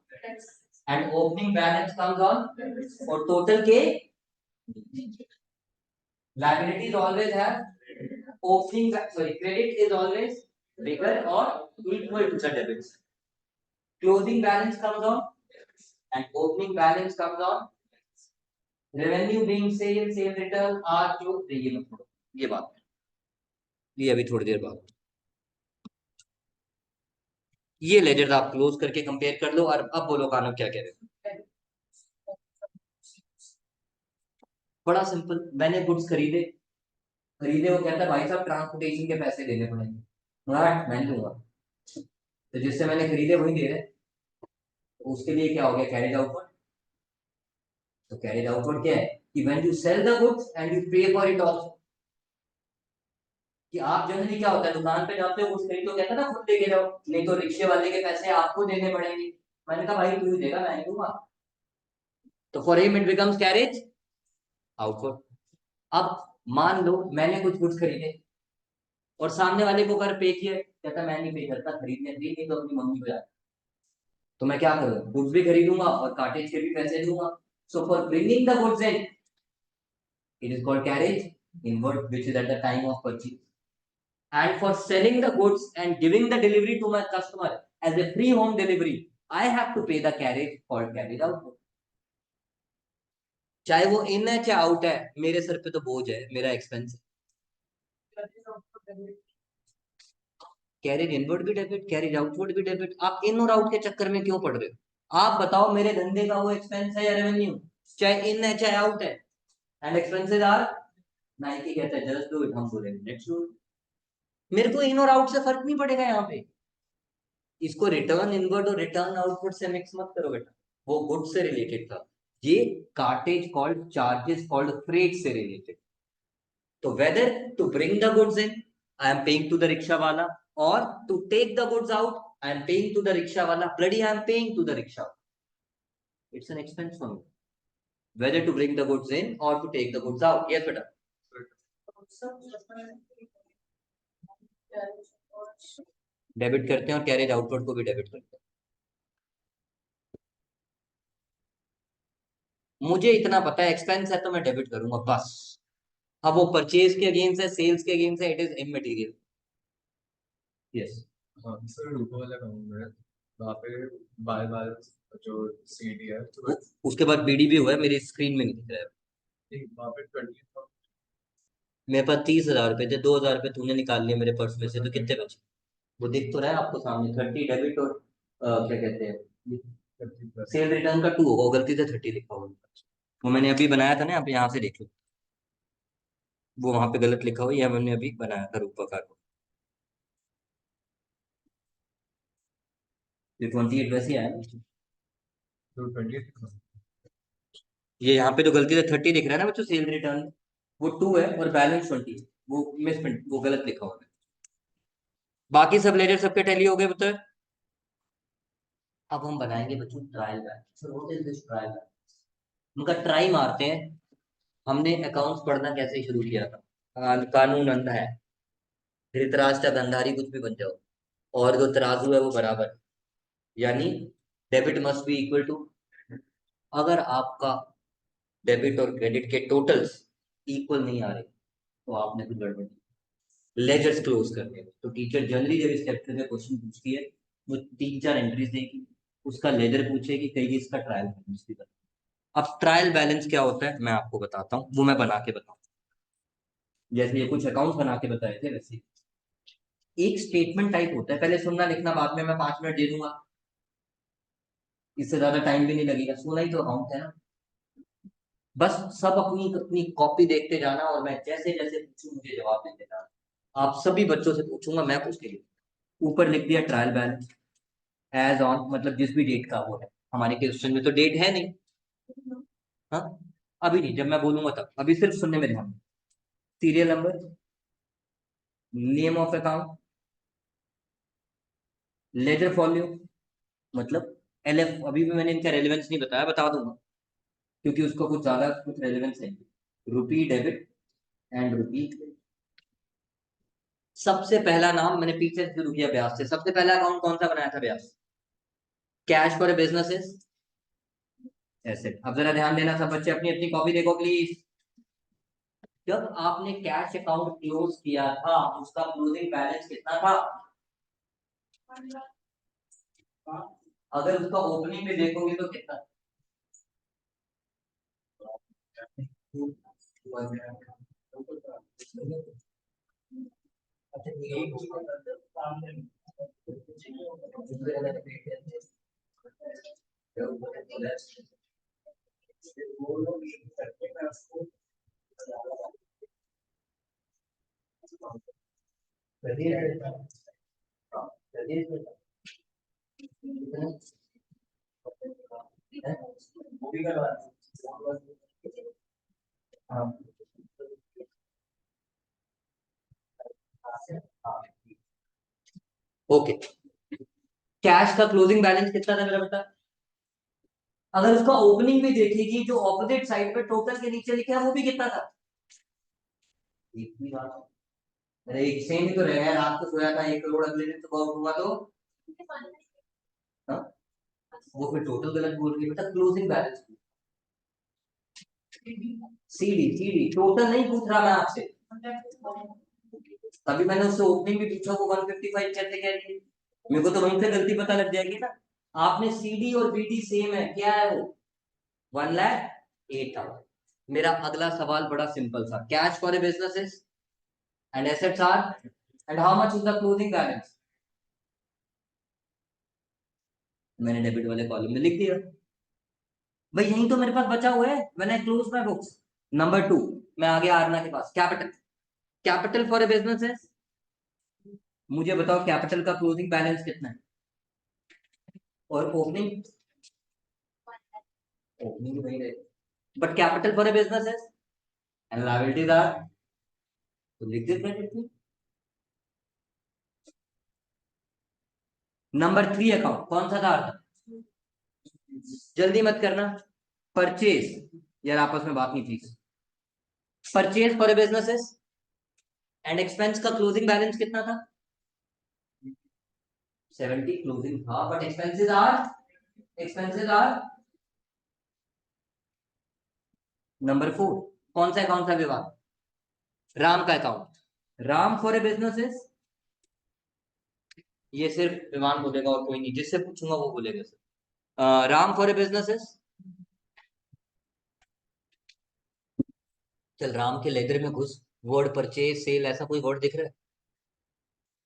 and opening balance comes on, और टोटल के liabilities always have opening, sorry, credit is always bigger or equal to the debits. Closing balance comes on and opening balance comes on. Revenue being sale, sale return are close. ये बात, ये अभी थोड़ी देर बाद ये लेजर आप क्लोज करके कंपेयर कर लो. और अब बोलो कानो क्या कह रहे हो? बड़ा सिंपल. मैंने गुड्स खरीदे, खरीदे, वो कहता है भाई साहब ट्रांसपोर्टेशन के पैसे देने पड़ेंगे. मैं दूंगा. तो जिससे मैंने खरीदे वही दे रहे. तो उसके लिए क्या हो गया? Carriage outward. तो कैरेज आउटवर्ड क्या है? कि when you sell the goods and you pay for it also. कि आप जनरली क्या होता है, दुकान पे जाते हो, कुछ खरीदो, कहता है ना खुद लेके जाओ, नहीं तो रिक्शे वाले के पैसे आपको देने पड़ेंगे. मैंने कहा भाई तू ही देगा, मैं नहीं दूंगा. तो for him it becomes carriage outward. अब मान लो मैंने कुछ गुड्स खरीदे और सामने वाले को कर पे किया, कहता मैं नहीं पे करता, खरीदने दी नहीं तो अपनी मम्मी को जा. तो मैं क्या करूँ? गुड्स भी खरीदूंगा और कार्टेज के भी पैसे दूंगा. So for bringing the goods in, it is called carriage inward, which is at the time of purchase. And for selling the goods and giving the delivery to my customer as a free home delivery, I have to pay the carriage called carriage outward. चाहे वो इन है चाहे आउट है, मेरे सर पे तो बोझ है, मेरा एक्सपेंस. कैरेज इनवर्ड भी डेबिट, कैरेज आउटवर्ड भी डेबिट. आप इन और आउट के चक्कर में क्यों पड़ रहे हो? आप बताओ मेरे धंधे का वो एक्सपेंस है या रेवेन्यू? चाहे इन है चाहे आउट है, एंड एक्सपेंसेस आर. नाइकी कहता है जस्ट डू इट, हम बोलेंगे लेट्स डू इट. मेरे को इन और आउट से फर्क नहीं पड़ेगा यहाँ पे. इसको रिटर्न इनवर्ड और रिटर्न आउटवर्ड से मिक्स मत करो बेटा, वो गुड से रिलेटेड था. ये cartage called charges called freight से रिलेटेड. तो whether to bring the goods in, I am paying to the rickshaw वाला, और to take the goods out, I am paying to the rickshaw वाला. Bloody I am paying to the rickshaw. It's an expense for me, whether to bring the goods in और to take the goods out. Yes बेटा. डेबिट करते हैं और कैरेज आउटवर्ड को भी डेबिट करते हैं. मुझे इतना पता है एक्सपेंस है तो मैं डेबिट करूंगा बस. अब वो परचेज के अगेंस्ट है, सेल्स के अगेंस्ट है, इट इज इमटेरियल. यस. हाँ सर, रूपा वाला अकाउंट है वहाँ पे बाय बाय जो सीडी है तो उसके बाद बीडी भी हुआ है, मेरी स्क्रीन में नहीं दिख रहा है. वहाँ पे 20 मेरे पास 30,000 रुपए थे, 2,000 रुपए तूने निकाल लिए मेरे पर्स में से, तो कितने बचे? वो दिख तो रहा है आपको सामने, 30 डेबिट और क्या कहते हैं, सेल रिटर्न का 2 होगा, वो गलती से 30 लिखा हुआ है। वो मैंने अभी बनाया था ना, आप यहाँ से देख लो, वो वहां पे गलत लिखा हुआ है, यह मैंने अभी बनाया था रूपा को। ये 28 वैसे ही आया ना? तो 20 ये यहाँ पे जो गलती से 30 दिख रहा है ना बच्चों, सेल रिटर्न, वो 2 है और बैलेंस 20, वो मिसप्रिंट, वो गलत लिखा हुआ है। बाकी सब लेजर सबके टैली हो गए बताए। अब हम बनाएंगे बच्चों ट्रायल बैलेंस। ट्रायल बैलेंस उनका ट्राई मारते हैं। हमने अकाउंट्स पढ़ना कैसे शुरू किया था? कानून अंधा है, धृतराष्ट्र गंधारी कुछ भी बन जाओ, और जो तराजू है वो बराबर है। यानी debit must be equal to, अगर आपका डेबिट और क्रेडिट के टोटल्स इक्वल नहीं आ रहे तो आपने कुछ गड़बड़, लेजर्स क्लोज करने हैं। तो टीचर जनरली जब इस चैप्टर में क्वेश्चन पूछती है, वो 3-4 एंट्रीज देगी, उसका लेजर पूछेगी, कई इसका ट्रायल बैलेंस भी बता। अब ट्रायल बैलेंस क्या होता है मैं आपको बताता हूँ, वो मैं बना के बताऊँ, जैसे ये कुछ अकाउंट बना के बताए थे वैसे। एक स्टेटमेंट टाइप होता है, पहले सुनना लिखना बाद में मैं 5 मिनट दे दूंगा, इससे ज्यादा टाइम भी नहीं लगेगा, सुना ही तो अकाउंट है ना। बस सब अपनी अपनी कॉपी देखते जाना, और मैं जैसे जैसे पूछूं मुझे जवाब देते जाना। आप सभी बच्चों से पूछूंगा, मैं पूछ के ऊपर लिख दिया ट्रायल बैलेंस एज ऑन, मतलब जिस भी डेट का वो है। हमारे क्वेश्चन में तो डेट है नहीं, हाँ, अभी नहीं, जब मैं बोलूंगा तब, अभी सिर्फ सुनने में ध्यान। Serial number, name of account, ledger folio, मतलब एलएफ, अभी भी मैंने इनका रेलेवेंस नहीं बताया, बता दूंगा क्योंकि उसका कुछ ज्यादा कुछ रेलेवेंस है। रुपी डेबिट एंड रुपी। सबसे पहला नाम मैंने पीछे शुरू किया ब्याज से, सबसे पहला अकाउंट कौन सा बनाया था ब्याज? Cash for businesses asset. अब जरा ध्यान देना सब बच्चे, अपनी अपनी कॉपी देखो प्लीज। जब आपने कैश अकाउंट क्लोज किया था, उसका क्लोजिंग बैलेंस कितना था? अगर उसका ओपनिंग में देखोगे तो कितना? ओके, कैश का क्लोजिंग बैलेंस कितना था मेरा बेटा? अगर उसका ओपनिंग भी देखेगी, जो ऑपोजिट साइड पे टोटल के नीचे लिखा है वो भी कितना था? एक ही बात, अरे एक सेम ही तो रहेगा, रात को सोया था 1 करोड़, अगले दिन सुबह उठूंगा तो हाँ? वो फिर टोटल गलत बोल रही है बेटा, closing balance. CD CD total नहीं पूछ रहा मैं आपसे, तभी मैंने उससे ओपनिंग भी पूछा, वो 155 कैसे कह रही है? मेरे को तो वहीं से गलती पता लग जाएगी ना। आपने सीडी और बीडी सेम है, क्या है वो? 1,08,000। मेरा अगला सवाल बड़ा सिंपल था, cash for a businesses and assets are, and how much is the closing balance? मैंने डेबिट वाले कॉलम में लिख दिया, भाई यही तो मेरे पास बचा हुआ है, when I close my books. Number 2, मैं आ गया आरना के पास, capital. Capital for a businesses, मुझे बताओ कैपिटल का क्लोजिंग बैलेंस कितना है? और ओपनिंग, ओपनिंग वही रहेगी, but capital for a businesses and liabilities are, तो लिख दे क्रेडिट में। नंबर 3 अकाउंट कौन सा था? जल्दी मत करना, परचेज, यार आपस में बात नहीं please. Purchase for a businesses and expense का क्लोजिंग बैलेंस कितना था? 70 क्लोजिंग था, बट एक्सपेंसेस आर नंबर 4। कौन सा अकाउंट था विवाह? राम का account. Ram for a businesses, ये सिर्फ विमान बोलेगा और कोई नहीं, जिससे पूछूंगा वो बोलेगा sir. Ram for a businesses, चल राम के लेदर में घुस, वर्ड परचेज सेल, ऐसा कोई वर्ड दिख रहा है?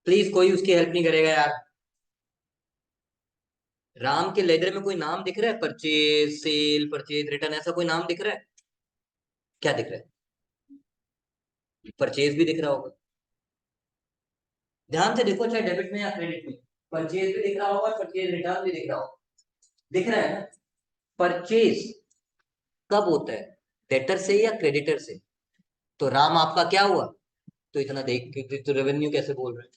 प्लीज कोई उसकी हेल्प नहीं करेगा यार। राम के लेदर में कोई नाम दिख रहा है? परचेज सेल परचेज रिटर्न, ऐसा कोई नाम दिख रहा है? क्या दिख रहा है? परचेज भी दिख रहा होगा, ध्यान से देखो, चाहे डेबिट में या क्रेडिट में। परचेज भी दिख रहा होगा, परचेज रिटर्न भी दिख रहा होगा। दिख रहा है ना? परचेज कब होता है, डेटर से या क्रेडिटर से? तो राम आपका क्या हुआ? तो इतना देख के तो रेवेन्यू कैसे बोल रहे हैं?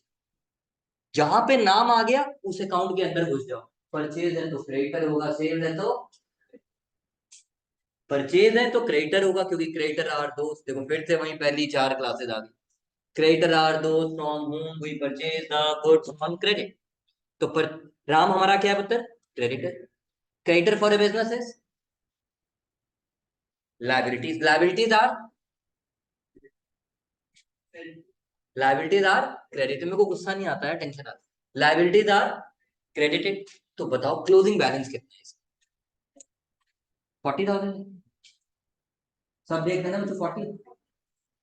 जहां पे नाम आ गया उस अकाउंट के अंदर घुस जाओ। परचेज है तो क्रेडिटर होगा, सेल है तो परचेज है तो क्रेडिटर होगा, क्योंकि क्रेडिटर आर दोस्त, देखो फिर से वही पहली 4 क्लासेस आ गई। क्रेडिटर आर दोस्त from whom we purchase the goods on credit। तो पर राम हमारा क्या है पुत्र? Creditor. Creditor for a business is liabilities, liabilities are credit. मेरे को गुस्सा नहीं आता है, टेंशन आता है। Liabilities are credited. तो बताओ क्लोजिंग बैलेंस कितना है इसका? 40,000। सब देख लेना मुझे 40।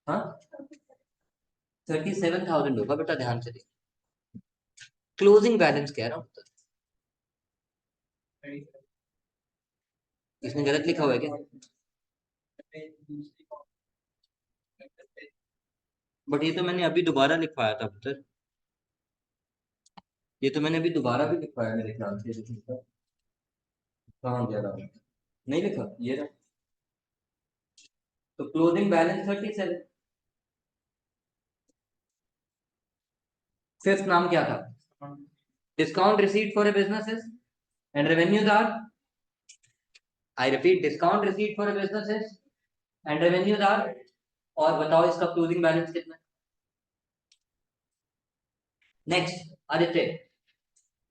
हाँ 37,000 होगा बेटा, ध्यान से देख। क्लोजिंग बैलेंस कह रहा हूँ, इसने गलत लिखा हुआ है क्या? बट ये तो मैंने अभी दोबारा लिखवाया था पुत्र, ये तो मैंने अभी दोबारा भी लिखवाया मेरे ख्याल से। कहाँ गया रहा? नहीं लिखा ये रहा। तो क्लोजिंग बैलेंस 37। फिफ्थ नाम क्या था? Discount receipt for a businesses and revenues are, I repeat, discount receipt for a businesses and revenues are. और बताओ इसका क्लोजिंग बैलेंस कितना है? नेक्स्ट आदित्य,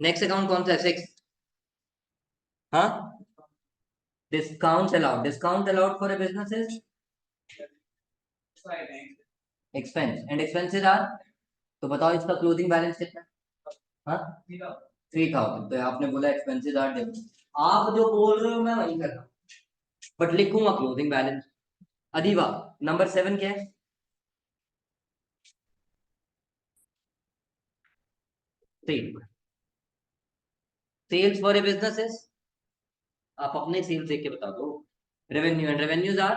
नेक्स्ट अकाउंट कौन सा है? 6। हाँ discount allowed for a businesses, expense and expenses are. तो बताओ इसका क्लोजिंग बैलेंस कितना है? हाँ 3,000। तो आपने बोला एक्सपेंसेस आर डेबिट, आप जो बोल रहे हो मैं वही कर रहा हूँ, बट लिखूंगा क्लोजिंग बैलेंस। अदीबा नंबर 7 क्या है? सेल्स फॉर ए बिजनेसेस, आप अपने सेल्स देख के बता दो। Revenue and revenues are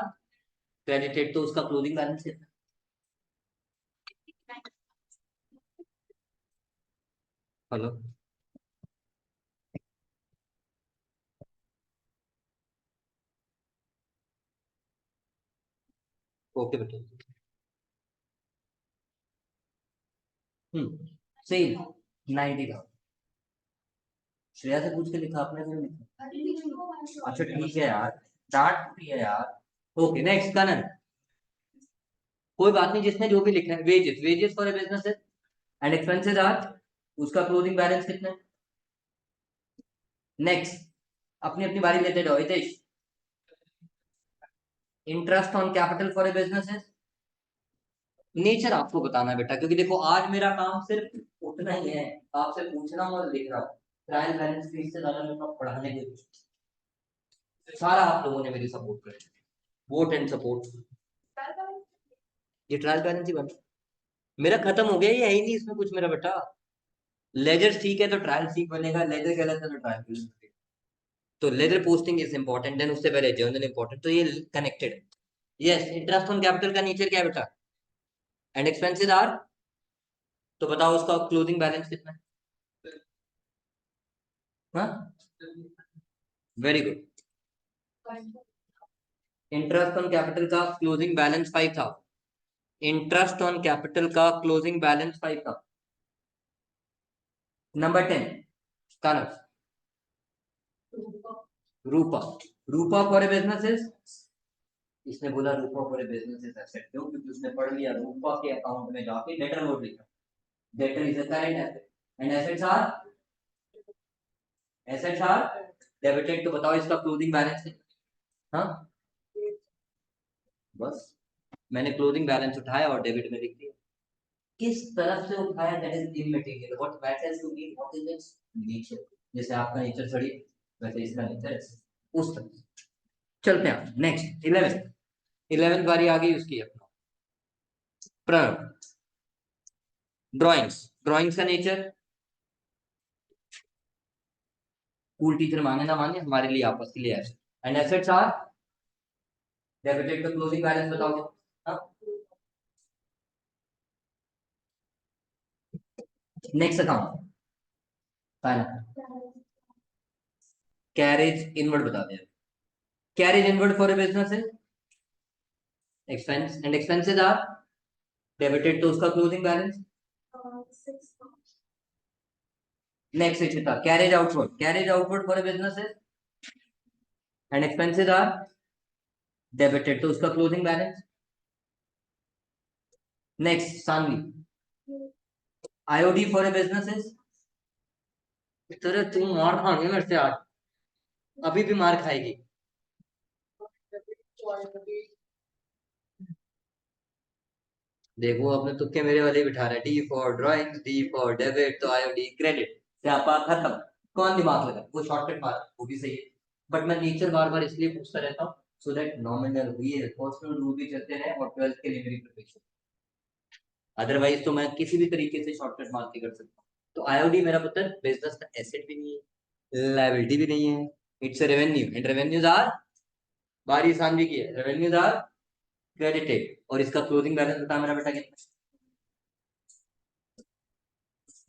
credited, तो उसका क्लोजिंग बैलेंस कितना? हेलो, ओके बेटा। सेल 90,000। श्रेया से पूछ के लिखा आपने, क्यों लिखा? अच्छा ठीक है यार, डांट भी है यार। ओके नेक्स्ट कनन, कोई बात नहीं, जिसने जो भी लिखा है। Wages for a business and expenses are, उसका क्लोजिंग बैलेंस कितना है? नेक्स्ट अपनी अपनी बारी लेते जाओ। Hitesh, interest on capital for a business, nature आपको बताना है बेटा, क्योंकि देखो आज मेरा काम सिर्फ उतना ही है, आपसे पूछना और लिख रहा हूँ। ट्रायल बैलेंस फीस से ज्यादा मेरे को पढ़ाने के सारा आप लोगों ने मेरी सपोर्ट कर, वोट एंड सपोर्ट। ये ट्रायल बैलेंस ही बना, मेरा खत्म हो गया, ये है ही नहीं इसमें कुछ मेरा बेटा। लेजर ठीक है तो ट्रायल सीख बनेगा, लेजर गलत है तो ट्रायल बैलेंस। तो ledger posting is important, then उससे पहले जर्नल इंपॉर्टेंट, तो ये कनेक्टेड है। यस, इंटरेस्ट ऑन कैपिटल का नेचर क्या है बेटा? एंड एक्सपेंसेस आर, तो बताओ उसका क्लोजिंग बैलेंस कितना है? हाँ very good. Interest on capital का क्लोजिंग बैलेंस 5 था। इंटरेस्ट ऑन कैपिटल का क्लोजिंग बैलेंस 5 था। Number 10 Kanak, Rupa, Rupa for a business. इसने बोला रूपा फॉर ए बिजनेस एसेट, क्यों? क्योंकि उसने पढ़ लिया रूपा के अकाउंट में जाके डेटर नोट लिखा। Debtor is a current asset and assets are debited. तो बताओ इसका क्लोजिंग बैलेंस कितना? हाँ बस मैंने क्लोजिंग बैलेंस उठाया और डेबिट में लिख दिया। किस तरफ से उठाया that is immaterial, what matters to me what is its nature. जैसे आपका नेचर सड़ी, वैसे इसका नेचर उस तरह। चलते हैं नेक्स्ट 11। 11 बारी आ गई उसकी अपना। प्रणव, ड्राइंग्स का नेचर, स्कूल टीचर माने ना माने, हमारे लिए आपस के लिए asset, and assets are debited to closing balance. बताओ next account final, carriage inward बता दें। Carriage inward for a business है expense, and expenses are debited to उसका closing balance. Next Ichita, carriage outward for a business है and expenses are debited to उसका closing balance. Next Sanvi, IOD for a business है। तेरे तू मार खानी है मेरे से आज, अभी भी मार खाएगी। देखो अपने तुक्के मेरे वाले बिठा रहे, D for drawing, D for debit, तो आईओडी क्रेडिट, स्यापा खत्म। कौन दिमाग लगा, वो शॉर्टकट मार, वो भी सही है, बट मैं नेचर बार बार इसलिए पूछता रहता हूँ सो दैट नॉमिनल ये पर्सनल रूल भी चलते रहे और 12th के लिए मेरी प्रिपरेशन। अदरवाइज तो मैं किसी भी तरीके से शॉर्टकट मार के कर सकता हूँ। तो आईओडी मेरा पुत्र बिजनेस का एसेट भी नहीं है, लायबिलिटी भी नहीं है, it's a revenue, and revenues are, बारी सांझी की है, रेवेन्यूज आर क्रेडिटेड, और इसका क्लोजिंग बैलेंस बता मेरा बेटा कितना।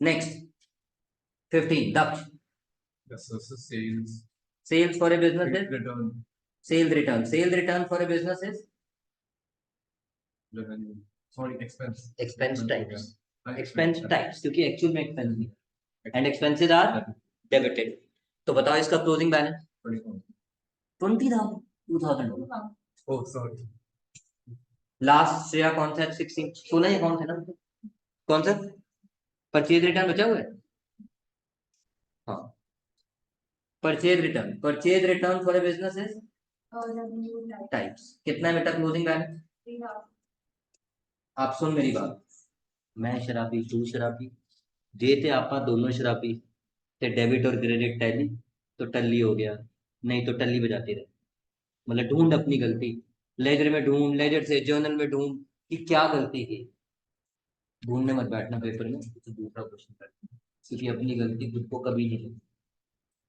Next 15 Daksh, Yes, this is sales. sales for a business is Return. sale return for a business is Revenue. Sorry, expense. expense types, हाँ, expense types क्योंकि एक्चुअल में एक्सपेंस नहीं है, एंड एक्सपेंसेस आर डेबिटेड। तो बताओ इसका closing balance 20,000। Oh, sorry. Last से कौन सा 16 16 या कौन सा ना, कौन सा परचेज रिटर्न बचा हुआ है। हाँ, purchase return for a business is types, कितना है बेटा क्लोजिंग बैलेंस। आप सुन मेरी बात, मैं शराबी तू शराबी, जे थे आपा दोनों शराबी, ते डेबिट और क्रेडिट टैली तो टल्ली हो गया, नहीं तो टल्ली बजाते रहे। मतलब ढूंढ अपनी गलती, लेजर में ढूंढ, लेजर से जर्नल में ढूंढ कि क्या गलती की। ढूंढने मत बैठना पेपर में, तो दूसरा क्वेश्चन कर, क्योंकि अपनी गलती खुद को कभी नहीं लगती।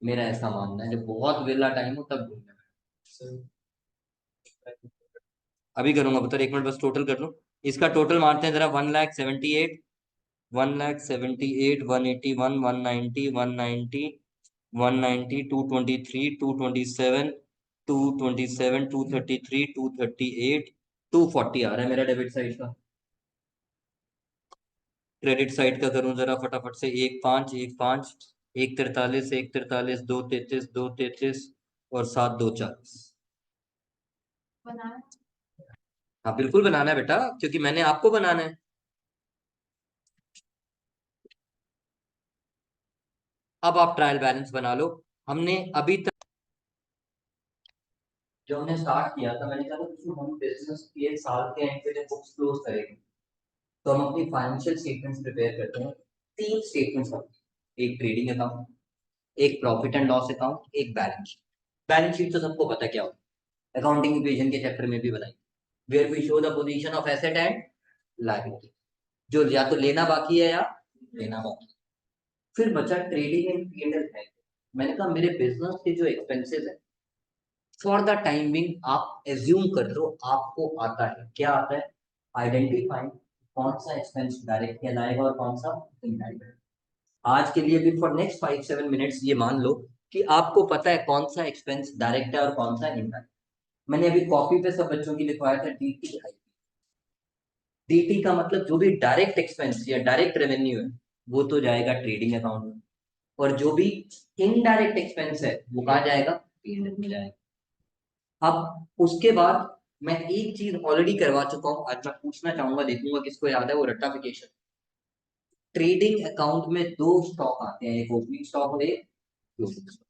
मेरा ऐसा मानना है, जब बहुत वेला टाइम हो तब ढूंढना है। अभी करूंगा पुत्र, एक मिनट बस टोटल कर लो। इसका टोटल मारते हैं जरा, 1,78,000, 1,78,000, 181, 190, 190, 190, 223, 227, 227, 233, 238, 240 आ रहा है मेरा डेबिट साइड का। क्रेडिट साइड का करूं जरा फटाफट से, 1,5, 1,5, 1,43, 1,43, 2,33, 2,33 और 7, 2,40। हाँ बिल्कुल बनाना है बेटा, क्योंकि मैंने आपको बनाना है। अब आप ट्रायल बैलेंस बना लो। हमने अभी तक जो हमने स्टार्ट किया था, मैंने कहा था हम बिजनेस के साल के एंड पे जब बुक्स क्लोज करेंगे तो हम अपनी फाइनेंशियल स्टेटमेंट्स प्रिपेयर करते हैं। 3 स्टेटमेंट्स होती हैं, एक ट्रेडिंग अकाउंट, एक प्रॉफिट एंड लॉस अकाउंट, एक बैलेंस शीट। बैलेंस शीट तो सबको पता क्या होता है, अकाउंटिंग इक्वेशन के चैप्टर में भी बनाई, where we show the position of asset and liability, जो या तो लेना बाकी है या देना बाकी है। फिर बचा ट्रेडिंग एंड पीएनएल है। मैंने कहा मेरे बिजनेस के जो एक्सपेंसेस है, फॉर द टाइमिंग आप एज्यूम कर लो आपको आता है, क्या आता है, आइडेंटिफाइंग कौन सा एक्सपेंस डायरेक्ट कहलाएगा और कौन सा इनडायरेक्ट। आज के लिए भी फॉर नेक्स्ट 5-7 मिनट्स ये मान लो कि आपको पता है कौन सा एक्सपेंस डायरेक्ट है और कौन सा इनडायरेक्ट। मैंने अभी कॉपी पे सब बच्चों की लिखवाया था DTI। डीटी का मतलब जो भी डायरेक्ट एक्सपेंस या डायरेक्ट रेवेन्यू है वो तो जाएगा ट्रेडिंग अकाउंट में, और जो भी इनडायरेक्ट एक्सपेंस है वो कहाँ जाएगा, पीएनएल में जाएगा। अब उसके बाद मैं एक चीज ऑलरेडी करवा चुका हूं, आज मैं पूछना चाहूंगा, देखूंगा किसको याद है, वो रट्टाफिकेशन। ट्रेडिंग अकाउंट में 2 स्टॉक आते हैं, एक ओपनिंग स्टॉक और एक क्लोजिंग स्टॉक।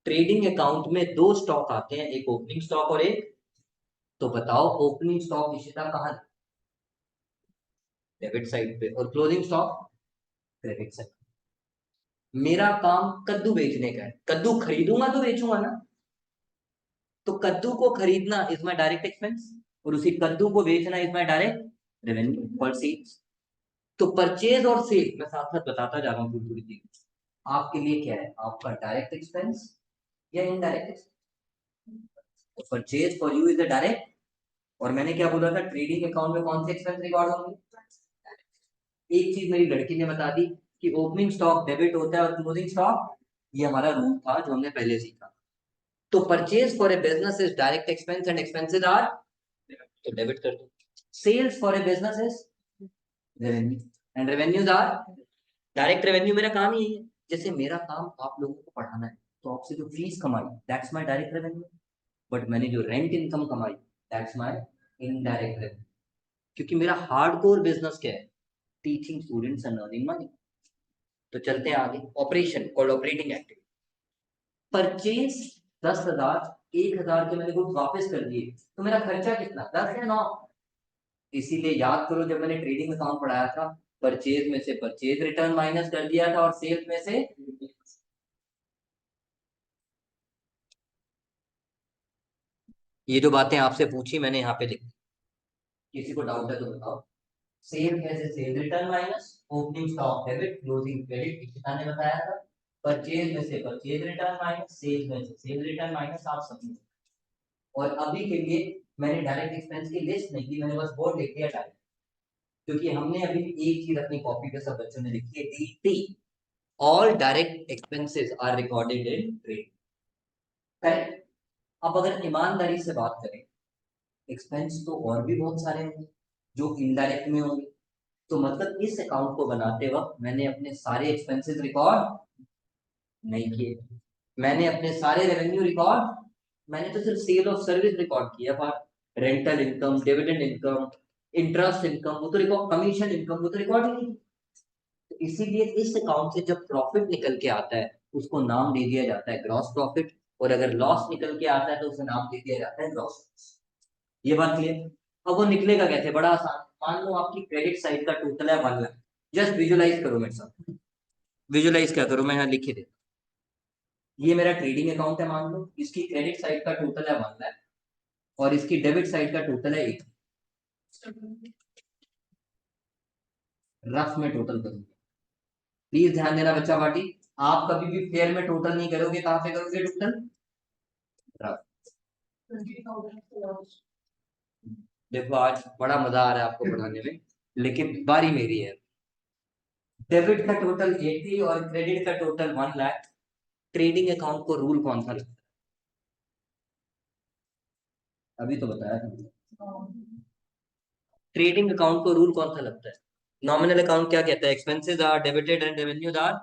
ट्रेडिंग अकाउंट में 2 स्टॉक आते हैं, एक ओपनिंग स्टॉक और एक, तो बताओ ओपनिंग स्टॉक निशिता कहाँ, डेबिट साइड पे, और क्लोजिंग स्टॉक क्रेडिट साइड। मेरा काम कद्दू बेचने का है, कद्दू खरीदूंगा तो बेचूंगा ना, तो कद्दू को खरीदना इज माई डायरेक्ट एक्सपेंस और उसी कद्दू को बेचना इज माई डायरेक्ट रेवेन्यू पर सेल्स। तो परचेज और सेल मैं साथ साथ बताता जा रहा हूँ थोड़ी थोड़ी चीज। आपके लिए क्या है, आपका डायरेक्ट एक्सपेंस या इनडायरेक्ट एक्सपेंस? तो purchase for you is the direct. और मैंने क्या बोला था, ट्रेडिंग अकाउंट में कौन से एक्सपेंस रिकॉर्ड होंगे? एक चीज मेरी लड़की ने बता दी कि ओपनिंग स्टॉक डेबिट होता है और क्लोजिंग स्टॉक, ये हमारा रूल था जो हमने पहले सीखा। तो purchase for a business is direct expense and expenses are, तो डेबिट कर दो। Sales for a business is revenue and revenues are direct revenue. मेरा काम ही है, जैसे मेरा काम आप लोगों को पढ़ाना है, तो आपसे जो फीस कमाई that's my direct revenue. But मैंने जो रेंट इनकम कमाई दैट्स माय इनडायरेक्ट रेवेन्यू। क्योंकि मेरा हार्डकोर बिजनेस क्या है, teaching students and earning money. तो चलते हैं आगे, operation called operating activity. Purchase 10,000, 1,000 के मैंने गुड्स वापस कर दिए, तो मेरा खर्चा कितना, 10 या 9? इसीलिए याद करो जब मैंने ट्रेडिंग अकाउंट पढ़ाया था, परचेज में से परचेज रिटर्न माइनस कर दिया था और सेल्स में से, ये जो बातें आपसे पूछी मैंने यहाँ पे लिखी, किसी को डाउट है तो बताओ। सेल कैसे, cell return minus opening stock debit closing credit, कितना ने बताया था। परचेज में से परचेज रिटर्न माइनस सेल में से सेल रिटर्न माइनस, आप समझो। और अभी के लिए मैंने डायरेक्ट एक्सपेंस की लिस्ट नहीं की, मैंने बस बोर्ड लिख दिया डायरेक्ट। क्योंकि हमने अभी एक चीज अपनी कॉपी पे सब बच्चों ने लिखी है, DT, all direct expenses are recorded in trade. Correct. अब अगर ईमानदारी से बात करें, एक्सपेंस तो और भी बहुत सारे होंगे जो इनडायरेक्ट में होंगे। तो मतलब इस अकाउंट को बनाते वक्त मैंने अपने सारे एक्सपेंसेस रिकॉर्ड नहीं किए, मैंने अपने सारे रेवेन्यू रिकॉर्ड, मैंने तो सिर्फ सेल ऑफ सर्विस रिकॉर्ड किया, पर rental income, dividend income, interest income, वो तो रिकॉर्ड, कमीशन इनकम, वो तो रिकॉर्ड ही नहीं। तो इसीलिए इस अकाउंट से जब प्रॉफिट निकल के आता है उसको नाम दे दिया जाता है ग्रॉस प्रॉफिट, और अगर लॉस निकल के आता है तो उसे नाम दे दिया जाता है लॉस। ये बात क्लियर? अब वो निकलेगा कैसे, बड़ा आसान। मान लो आपकी क्रेडिट साइड का टोटल है 1 लाख, जस्ट विजुलाइज करो मेरे साथ। विजुलाइज क्या करो, मैं यहाँ लिख दे, ये मेरा ट्रेडिंग अकाउंट है, मान लो इसकी क्रेडिट साइड का टोटल है 1 लाख और इसकी डेबिट साइड का टोटल है 1। रफ में टोटल करूंगा, प्लीज ध्यान देना बच्चा पार्टी। आप कभी भी फेयर में टोटल नहीं करोगे, कहां पे करोगे टोटल, रफ। देखो आज बड़ा मजा आ रहा है आपको पढ़ाने में, लेकिन बारी मेरी है। डेबिट का टोटल 80 और क्रेडिट का टोटल 1 लाख। ट्रेडिंग अकाउंट को रूल कौन सा लगता है, अभी तो बताया था। ट्रेडिंग अकाउंट को रूल कौन सा लगता है? नॉमिनल अकाउंट क्या कहता है, expenses are debited and revenues are,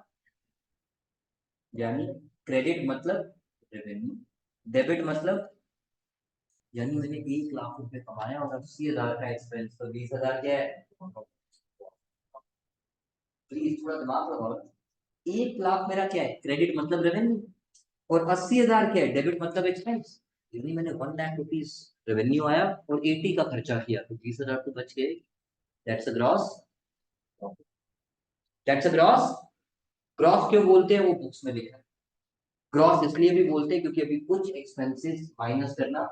यानी क्रेडिट मतलब रेवेन्यू, डेबिट मतलब, यानी मैंने 1 लाख रुपए कमाया और 80,000 का एक्सपेंस, तो 20,000 क्या है? प्लीज थोड़ा दिमाग लगाओ। 1 लाख मेरा क्या है, क्रेडिट मतलब रेवेन्यू, और 80,000 क्या है, डेबिट मतलब एक्सपेंस। यानी मैंने 1 लाख रुपीज रेवेन्यू आया और 80 का खर्चा किया, तो 20,000 तो बच गए। That's a gross, that's a gross. Gross क्यों बोलते हैं, वो बुक्स में लिखा है। ग्रॉस इसलिए भी बोलते हैं क्योंकि अभी कुछ एक्सपेंसेस माइनस करना।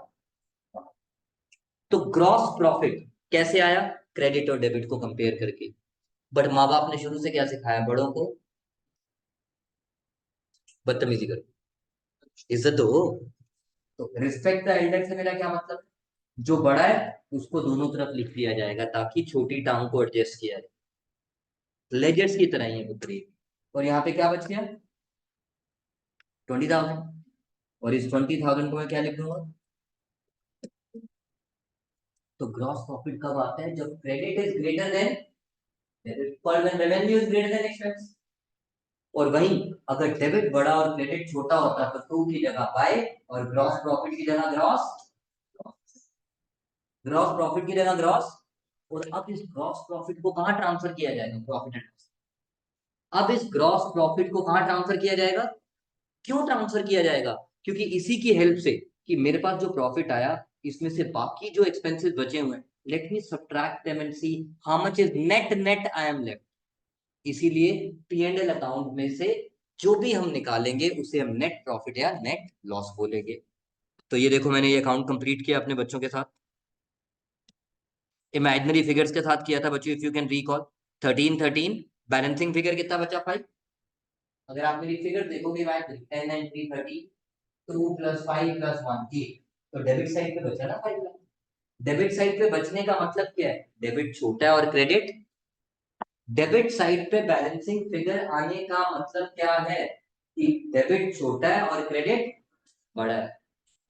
तो ग्रॉस प्रॉफिट कैसे आया, क्रेडिट और डेबिट को कंपेयर करके। बट माँ बाप ने शुरू से क्या सिखाया बड़ों को, बदतमीजी करो, इज्जत दो। तो रिस्पेक्ट द एल्डर से मेरा क्या मतलब, जो बड़ा है उसको दोनों तरफ लिख दिया जाएगा ताकि छोटी टांग को एडजस्ट किया जाए। लेजर्स की तरह ही है वो करीब। और यहाँ पे क्या बच गया, 20,000। और इस 20,000 को मैं क्या लिख दूंगा, तो ग्रॉस प्रॉफिट कब आता है, जब credit is greater than debit, पर when revenue is greater than expense. और वहीं अगर डेबिट बड़ा और क्रेडिट छोटा होता तो टू की जगह बाय, और ग्रॉस प्रॉफिट की जगह ग्रॉस, ग्रॉस प्रॉफिट की जगह ग्रॉस। और अब इस ग्रॉस प्रॉफिट को कहां ट्रांसफर किया जाएगा, प्रॉफिट एंड लॉस। अब इस ग्रॉस प्रॉफिट को कहां ट्रांसफर किया जाएगा, क्यों ट्रांसफर किया जाएगा, क्योंकि इसी की हेल्प से, कि मेरे पास जो प्रॉफिट आया इसमें से बाकी जो एक्सपेंसेस बचे हुए हैं, let me subtract them and see how much is net net I am left. इसीलिए पी एंड एल अकाउंट में से जो भी हम निकालेंगे उसे हम नेट प्रॉफिट या नेट लॉस बोलेंगे। तो ये देखो मैंने ये अकाउंट कंप्लीट किया अपने बच्चों के साथ। इमेजिनरी फिगर्स के साथ किया था बच्चों, if you can recall. 13 balancing figure कितना बचा 5। अगर आप मेरी फिगर देखोगे 10 and 3 13, 2 + 5 + 1 8, तो डेबिट साइड पे बचा ना 5 लाख। डेबिट साइड पे बचने का मतलब क्या है? डेबिट छोटा है और क्रेडिट। डेबिट साइड पे बैलेंसिंग फिगर आने का मतलब क्या है कि डेबिट छोटा है और क्रेडिट बड़ा है।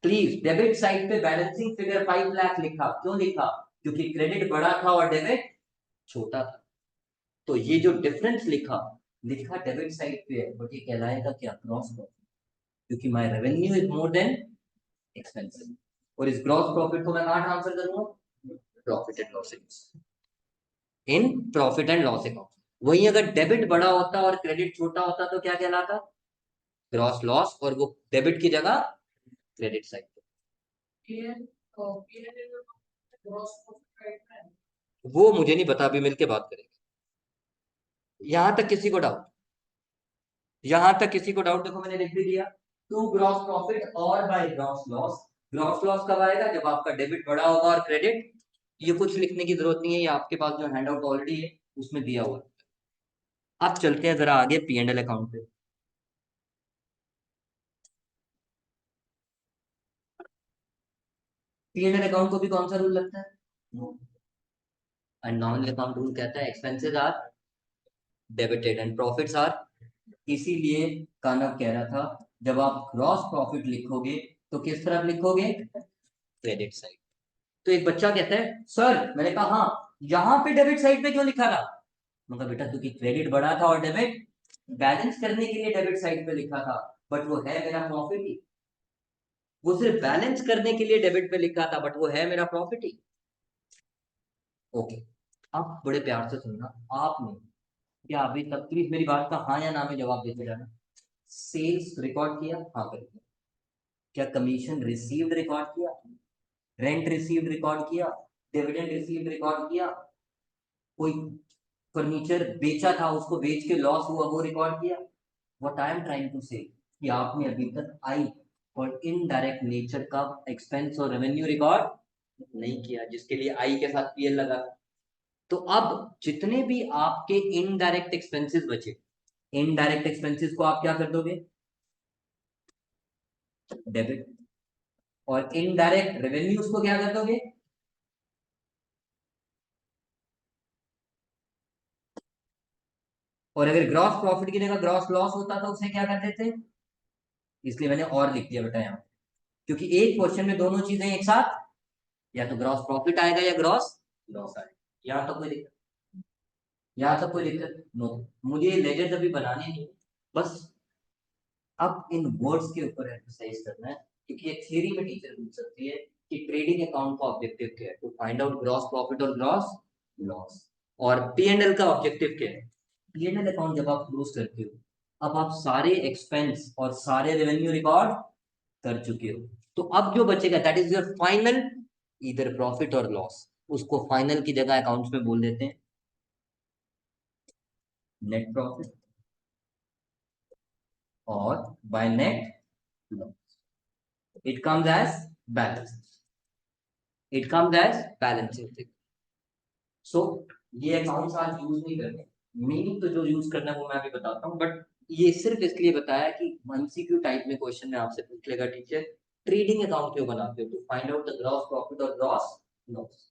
प्लीज डेबिट साइड पे बैलेंसिंग फिगर 5 लाख लिखा, क्यों लिखा? क्योंकि क्रेडिट बड़ा था और डेबिट छोटा था। तो ये जो डिफरेंस लिखा लिखा डेबिट साइड पे है, बट ये कहलाएगा क्या? ग्रॉस प्रॉफिट, क्योंकि my revenue is more than expensive. और इस ग्रॉस प्रॉफिट को मैं कहां ट्रांसफर करूंगा? Profit and loss account. In profit and loss account. वहीं अगर डेबिट बड़ा होता और क्रेडिट छोटा होता तो क्या कहलाता? ग्रॉस लॉस, और वो डेबिट की जगह क्रेडिट साइड पे। वो मुझे नहीं पता, अभी मिलके बात करेंगे। यहां तक किसी को डाउट? यहां तक किसी को डाउट? देखो मैंने लिख भी दिया, टू ग्रॉस प्रॉफिट और by gross loss. Gross loss कब आएगा? जब आपका डेबिट बड़ा होगा और क्रेडिट। ये कुछ लिखने की जरूरत नहीं है, ये आपके पास जो हैंड आउट ऑलरेडी है उसमें दिया हुआ है। अब चलते हैं जरा आगे पी एंड एल अकाउंट पे। पी एंड एल अकाउंट को भी कौन सा रूल लगता है? एंड नॉमिनल अकाउंट रूल कहता है expenses are debited and profits are. इसीलिए कानव कह रहा था जब आप ग्रॉस प्रॉफिट लिखोगे तो किस तरफ लिखोगे? Credit side. तो एक बच्चा कहता है सर, मैंने कहा हाँ, यहाँ पे डेबिट साइड पे क्यों लिखा था? मतलब बेटा क्योंकि क्रेडिट बड़ा था और डेबिट बैलेंस करने के लिए डेबिट साइड पे लिखा था, बट वो है मेरा प्रॉफिट ही। वो सिर्फ बैलेंस करने के लिए डेबिट पे लिखा था, बट वो है मेरा प्रॉफिट ही। ओके, अब बड़े प्यार से सुनना। आपने क्या अभी तक, प्लीज मेरी बात का हाँ या ना में जवाब देते जाना। सेल्स रिकॉर्ड किया? हाँ कर दिया। क्या कमीशन रिसीव्ड रिकॉर्ड किया? रेंट रिसीव्ड रिकॉर्ड किया? डिविडेंड रिसीव्ड रिकॉर्ड किया? कोई फर्नीचर बेचा था उसको बेच के लॉस हुआ वो रिकॉर्ड किया? What I am trying to say कि आपने अभी तक आई और इनडायरेक्ट नेचर का एक्सपेंस और रेवेन्यू रिकॉर्ड नहीं किया, जिसके लिए आई के साथ पीएल लगा। तो अब जितने भी आपके इनडायरेक्ट एक्सपेंसेस बचे, इनडायरेक्ट एक्सपेंसेस को आप क्या कर दोगे? डेबिट। और इनडायरेक्ट रेवेन्यूज को क्या कर दोगे? और अगर ग्रॉस प्रॉफिट की जगह ग्रॉस लॉस होता तो उसे क्या कर देते? इसलिए मैंने और लिख दिया बेटा यहाँ, क्योंकि एक क्वेश्चन में दोनों चीजें एक साथ, या तो ग्रॉस प्रॉफिट आएगा या ग्रॉस लॉस आएगा। यहाँ तो कोई दिक्कत, यहाँ तो कोई दिक्कत नो। मुझे लेजर अभी बनाने नहीं, बस अब इन वर्ड्स के ऊपर एक्सरसाइज करना है, क्योंकि ये थ्योरी में टीचर पूछ सकती है कि ट्रेडिंग अकाउंट का ऑब्जेक्टिव क्या है? To find out gross profit और ग्रॉस लॉस। और पी एंड एल का ऑब्जेक्टिव क्या है? पी एंड एल अकाउंट जब आप क्लोज करते हो, अब आप सारे एक्सपेंस और सारे रेवेन्यू रिकॉर्ड कर चुके हो, तो अब जो बचेगा दैट इज योर फाइनल इधर प्रॉफिट और लॉस। उसको फाइनल की जगह अकाउंट्स में बोल देते हैं नेट प्रॉफिट और by net loss it comes as balance, it comes as balancing. So ये अकाउंट्स आज यूज नहीं करते, मीनिंग तो जो यूज करना है वो मैं अभी बताता हूँ, बट ये सिर्फ इसलिए बताया कि एमसीक्यू टाइप में क्वेश्चन में आपसे पूछ लेगा टीचर ट्रेडिंग अकाउंट क्यों बनाते हो? To find out the gross profit और gross loss.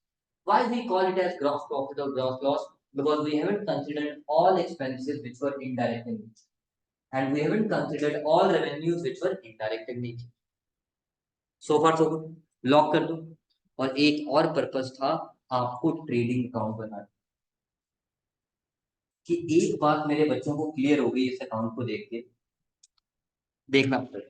Why we call it as gross profit और gross loss? Because we haven't considered all expenses which were indirect in nature, and we haven't considered all revenues which were indirect in nature. So far so good, lock कर दो। और एक और पर्पस था आपको ट्रेडिंग अकाउंट बनाना, कि एक बात मेरे बच्चों को क्लियर हो गई इस अकाउंट को देख के। देखना पड़ेगा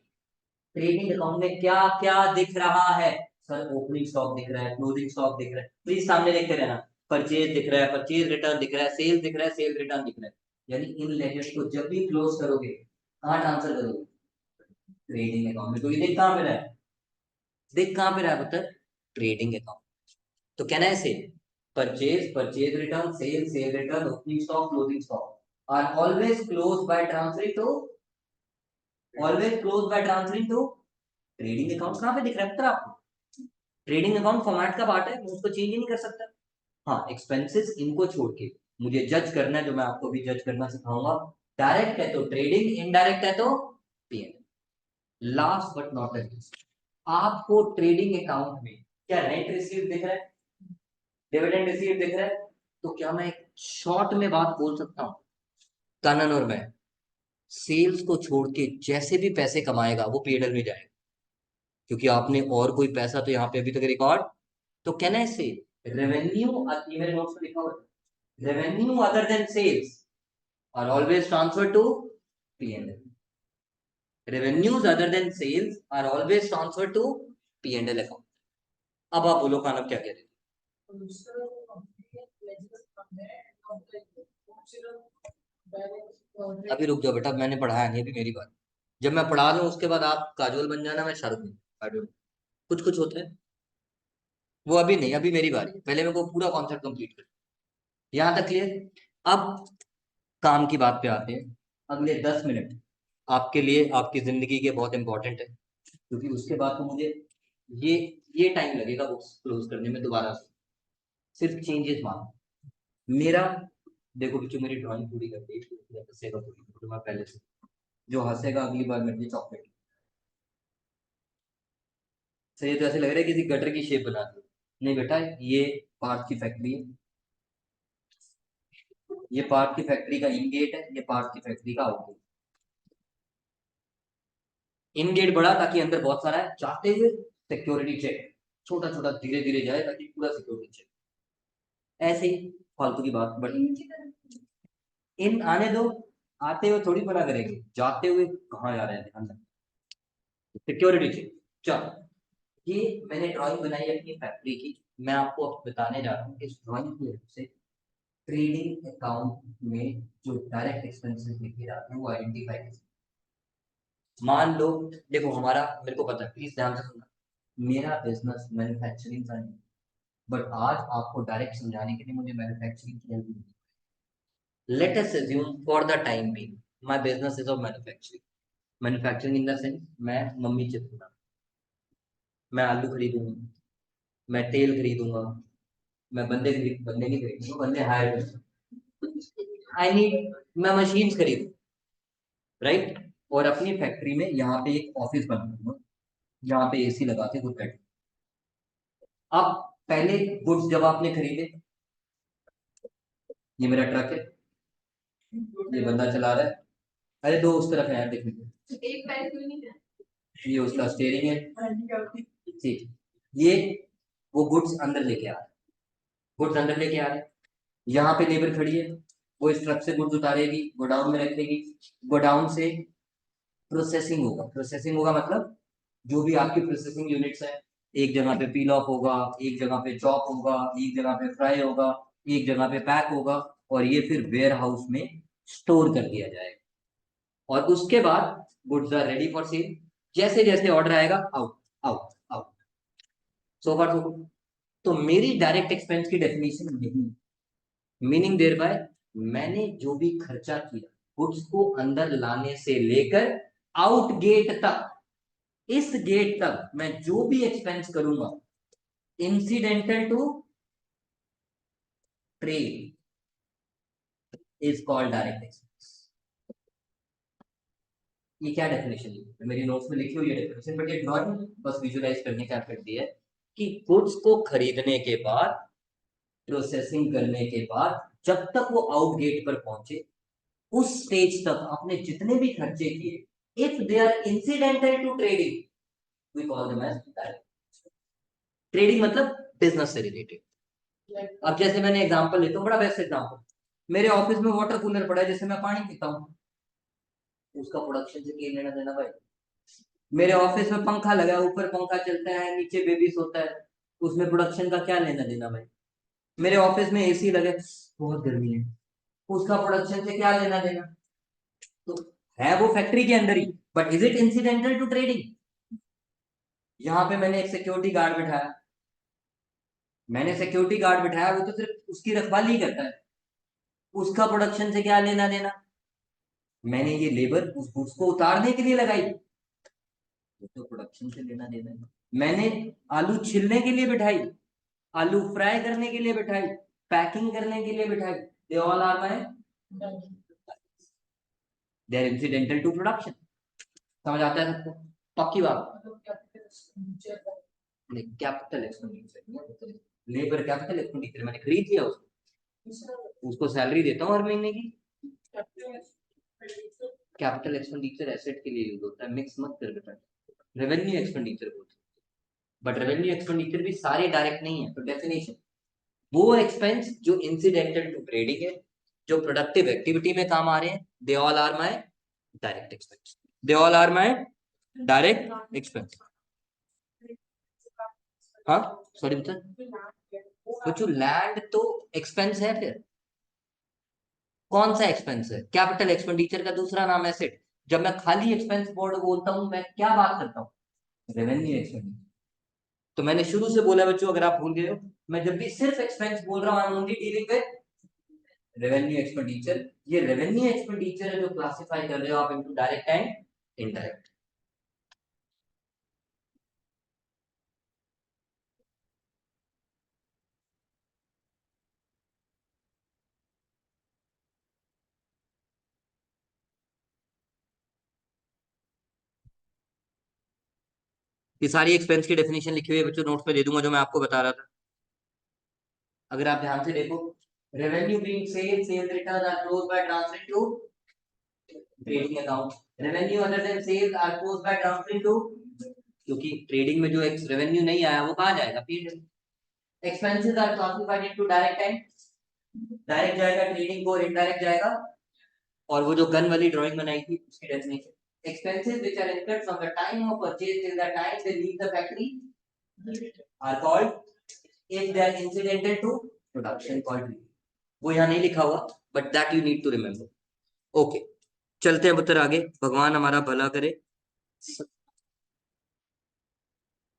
ट्रेडिंग अकाउंट में क्या क्या दिख रहा है। सर ओपनिंग स्टॉक दिख रहा है, क्लोजिंग स्टॉक दिख रहा है, प्लीज सामने देखते रहना। परचेज दिख रहा है, परचेज रिटर्न दिख रहा है, सेल्स दिख रहा है, सेल्स रिटर्न दिख रहा है। यानी इन लेजर्स को जब भी क्लोज करोगे कहाँ ट्रांसफर करोगे? ट्रेडिंग अकाउंट में। तो ये देख कहाँ पे रहा है? देख कहाँ पे रहा है पुत्र? Trading account. तो कहना है से purchase, purchase return, sale, sale return, opening stock, closing stock are always close by transferring to, always close by transferring to trading account. कहाँ पे दिख रहा है पुत्र आपको? ट्रेडिंग अकाउंट फॉर्मेट का पार्ट है, मैं उसको चेंज ही नहीं कर सकता। हाँ, एक्सपेंसेस इनको छोड़ के मुझे जज करना है, जो मैं आपको भी जज करना सिखाऊंगा। डायरेक्ट है तो ट्रेडिंग, इनडायरेक्ट है तो PNL. Last but not the least, आपको ट्रेडिंग अकाउंट में क्या रेंट रिसीव दिख रहा है, डिविडेंड रिसीव दिख रहा है? तो क्या मैं एक शॉर्ट में बात बोल सकता हूँ, कानन और मैं, सेल्स को छोड़ के जैसे भी पैसे कमाएगा वो पीएनएल में जाएगा, क्योंकि आपने और कोई पैसा तो यहाँ पे अभी तक रिकॉर्ड। तो कैन आई से रेवेन्यू, मेरे नोट्स में लिखा हुआ है, revenue other than sales are always transfer to PNL. revenues other than sales are always transferred to P&L account. अब आप बोलो कानब क्या कह रहे थे? अभी रुक जाओ बेटा, मैंने पढ़ाया नहीं, अभी मेरी बात। जब मैं पढ़ा दूं उसके बाद आप काजुअल बन जाना, मैं शाहरुख नहीं। कुछ कुछ होता है, वो अभी नहीं, अभी मेरी बारी। पहले मेरे को पूरा कॉन्सेप्ट कंप्लीट कर, यहाँ तक क्लियर। अब काम की बात पे आते हैं। अगले 10 मिनट आपके लिए, आपकी जिंदगी के बहुत इंपॉर्टेंट है, क्योंकि उसके बाद तो मुझे ये ये टाइम लगेगा बुक्स क्लोज करने में दोबारा से। सिर्फ चेंजेस मानो मेरा। देखो बच्चों, मेरी ड्राइंग पूरी कर दी, हंसेगा पूरी, तो मैं पहले से, जो हंसेगा अगली बार मेरे लिए चॉकलेट। सर ये तो ऐसे लग रहा है किसी गटर की शेप बना दी। नहीं बेटा, ये पार्ट की फैक्ट्री है, ये पार्ट की फैक्ट्री का इन गेट है, ये पार्ट की फैक्ट्री का आउट गेट। इन गेट बड़ा ताकि अंदर बहुत सारा है, जाते हुए सिक्योरिटी चेक छोटा छोटा धीरे धीरे जाए ताकि पूरा सिक्योरिटी चेक। ऐसे ही फालतू की बात, बट इन आने दो, आते हुए थोड़ी बना करेंगे, जाते हुए कहाँ जा रहे हैं ध्यान रखना, सिक्योरिटी चेक। चलो, ये मैंने ड्राइंग बनाई अपनी फैक्ट्री की। मैं आपको अब बताने जा रहा हूँ कि इस ड्राइंग की हेल्प से ट्रेडिंग अकाउंट में जो डायरेक्ट एक्सपेंसेस लिखे जाते हैं वो आइडेंटिफाई कैसे। मान लो, देखो हमारा, मेरे को पता है, प्लीज ध्यान से सुनना, मेरा बिजनेस मैन्युफैक्चरिंग का नहीं, बट आज आपको डायरेक्ट समझाने के लिए मुझे मैन्युफैक्चरिंग की हेल्प नहीं। Let us assume for the time being, my business is of manufacturing. Manufacturing in the sense, मैं मम्मी चिप्स बना, मैं आलू खरीदूंगा, मैं तेल खरीदूंगा, मैं बंदे नहीं खरीदूंगा, बंदे हायर, आई नीड, मैं मशीन्स खरीदूं, राइट। और अपनी फैक्ट्री में यहाँ पे एक ऑफिस बनाऊंगा, जहाँ पे एसी लगा के खुद बैठ। अब पहले गुड्स जब आपने खरीदे, ये मेरा ट्रक है, ये बंदा चला रहा है, अरे दो उस तरफ है यार, देख लीजिए, ये उसका स्टेयरिंग है, ठीक। ये वो गुड्स अंदर लेके आ रहे, गुड्स अंदर लेके आ रहे, यहाँ पे लेबर खड़ी है, वो इस ट्रक से गुड्स उतारेगी, गोडाउन में रखेगी, गोडाउन से प्रोसेसिंग होगा। प्रोसेसिंग होगा मतलब जो भी आपकी प्रोसेसिंग यूनिट्स है, एक जगह पे पील ऑफ होगा, एक जगह पे चॉप होगा, एक जगह पे फ्राई होगा, एक जगह पे पैक होगा, और ये फिर वेयर हाउस में स्टोर कर दिया जाएगा। और उसके बाद goods are ready for sale. जैसे जैसे ऑर्डर आएगा, out out out, so far so good. तो मेरी डायरेक्ट एक्सपेंस की डेफिनेशन यही, मीनिंग देयर बाय, मैंने जो भी खर्चा किया गुड्स को अंदर लाने से लेकर आउट गेट तक, इस गेट तक मैं जो भी एक्सपेंस करूंगा incidental to trade is called direct expense. ये क्या डेफिनेशन है, मेरी नोट्स में लिखी हुई है डेफिनेशन, बट ये ड्रॉइंग बस विजुलाइज करने का एफर्ट दिया है कि गुड्स को खरीदने के बाद, प्रोसेसिंग करने के बाद, जब तक वो आउट गेट पर पहुंचे, उस स्टेज तक आपने जितने भी खर्चे किए, if they are incidental to trading, we call them as direct. Trading मतलब बिजनेस से रिलेटेड। अब जैसे मैंने एग्जांपल लेता हूँ, बड़ा बेस्ट एग्जांपल, मेरे ऑफिस में वाटर कूलर पड़ा है जिससे मैं पानी पीता हूँ, उसका प्रोडक्शन से क्या लेना देना भाई। मेरे ऑफिस में पंखा लगा है, ऊपर पंखा चलता है, नीचे बेबी सोता है, उसमें प्रोडक्शन का क्या लेना देना भाई। मेरे ऑफिस में एसी लगे, बहुत गर्मी है, उसका प्रोडक्शन से क्या लेना देना। तो है वो फैक्ट्री के अंदर ही, but is it incidental to trading. यहाँ पे मैंने एक सिक्योरिटी गार्ड बिठाया, मैंने सिक्योरिटी गार्ड बिठाया, वो तो सिर्फ उसकी रखवाली करता है, उसका प्रोडक्शन से क्या लेना देना। मैंने ये लेबर उस गुड्स को उतारने के लिए लगाई, तो प्रोडक्शन से लेना देना है। मैंने आलू छिलने के लिए बिठाई, आलू फ्राई करने के लिए बिठाई, पैकिंग करने के लिए बिठाई, they all are my, they are incidental to production. समझ आता है सबको? पक्की बात। नहीं, capital expenditure, labour capital expenditure, मैंने खरीद लिया उसको सैलरी देता हूँ हर महीने की। कैपिटल एक्सपेंडिचर एसेट के लिए यूज होता है, मिक्स मत कर बेटा। रेवेन्यू एक्सपेंडिचर बोलते हैं, बट रेवेन्यू एक्सपेंडिचर भी सारे डायरेक्ट नहीं है। तो डेफिनेशन, वो एक्सपेंस जो इंसिडेंटल टू ट्रेडिंग है, जो प्रोडक्टिव एक्टिविटी में काम आ रहे हैं, they all are my direct expense, they all are my direct expense. हाँ सॉरी बच्चों, लैंड तो एक्सपेंस है, फिर कौन सा एक्सपेंस है? कैपिटल एक्सपेंडिचर का दूसरा नाम एसेट। जब मैं खाली एक्सपेंस बोर्ड बोलता हूं, मैं क्या बात करता हूँ? Revenue expenditure. तो मैंने शुरू से बोला बच्चों, अगर आप भूल गए हो, मैं जब भी सिर्फ एक्सपेंस बोल रहा हूं, I am only dealing with revenue expenditure. ये रेवेन्यू एक्सपेंडिचर है जो क्लासिफाई कर रहे हो आप इनटू डायरेक्ट एंड इनडायरेक्ट। ये सारी एक्सपेंस की डेफिनेशन लिखी हुई है बच्चों, नोट्स पे दे दूंगा जो मैं आपको बता रहा था। अगर आप ध्यान से देखो, revenue being sales, sales return are close by transferring to trading account. Revenue other than sales are close by transferring to, क्योंकि ट्रेडिंग में जो रेवेन्यू नहीं आया वो कहाँ जाएगा? PNL. Expenses are classified into direct and, direct जाएगा ट्रेडिंग को, इनडायरेक्ट जाएगा। और वो जो गन वाली ड्राइंग बनाई थी उसकी definition, expenses which are incurred from the time of purchase till the time they leave the factory are called, if they are incidental to production, called revenue। वो यहाँ नहीं लिखा हुआ, but that you need to remember। okay, चलते हैं पुत्र आगे, भगवान हमारा भला करे।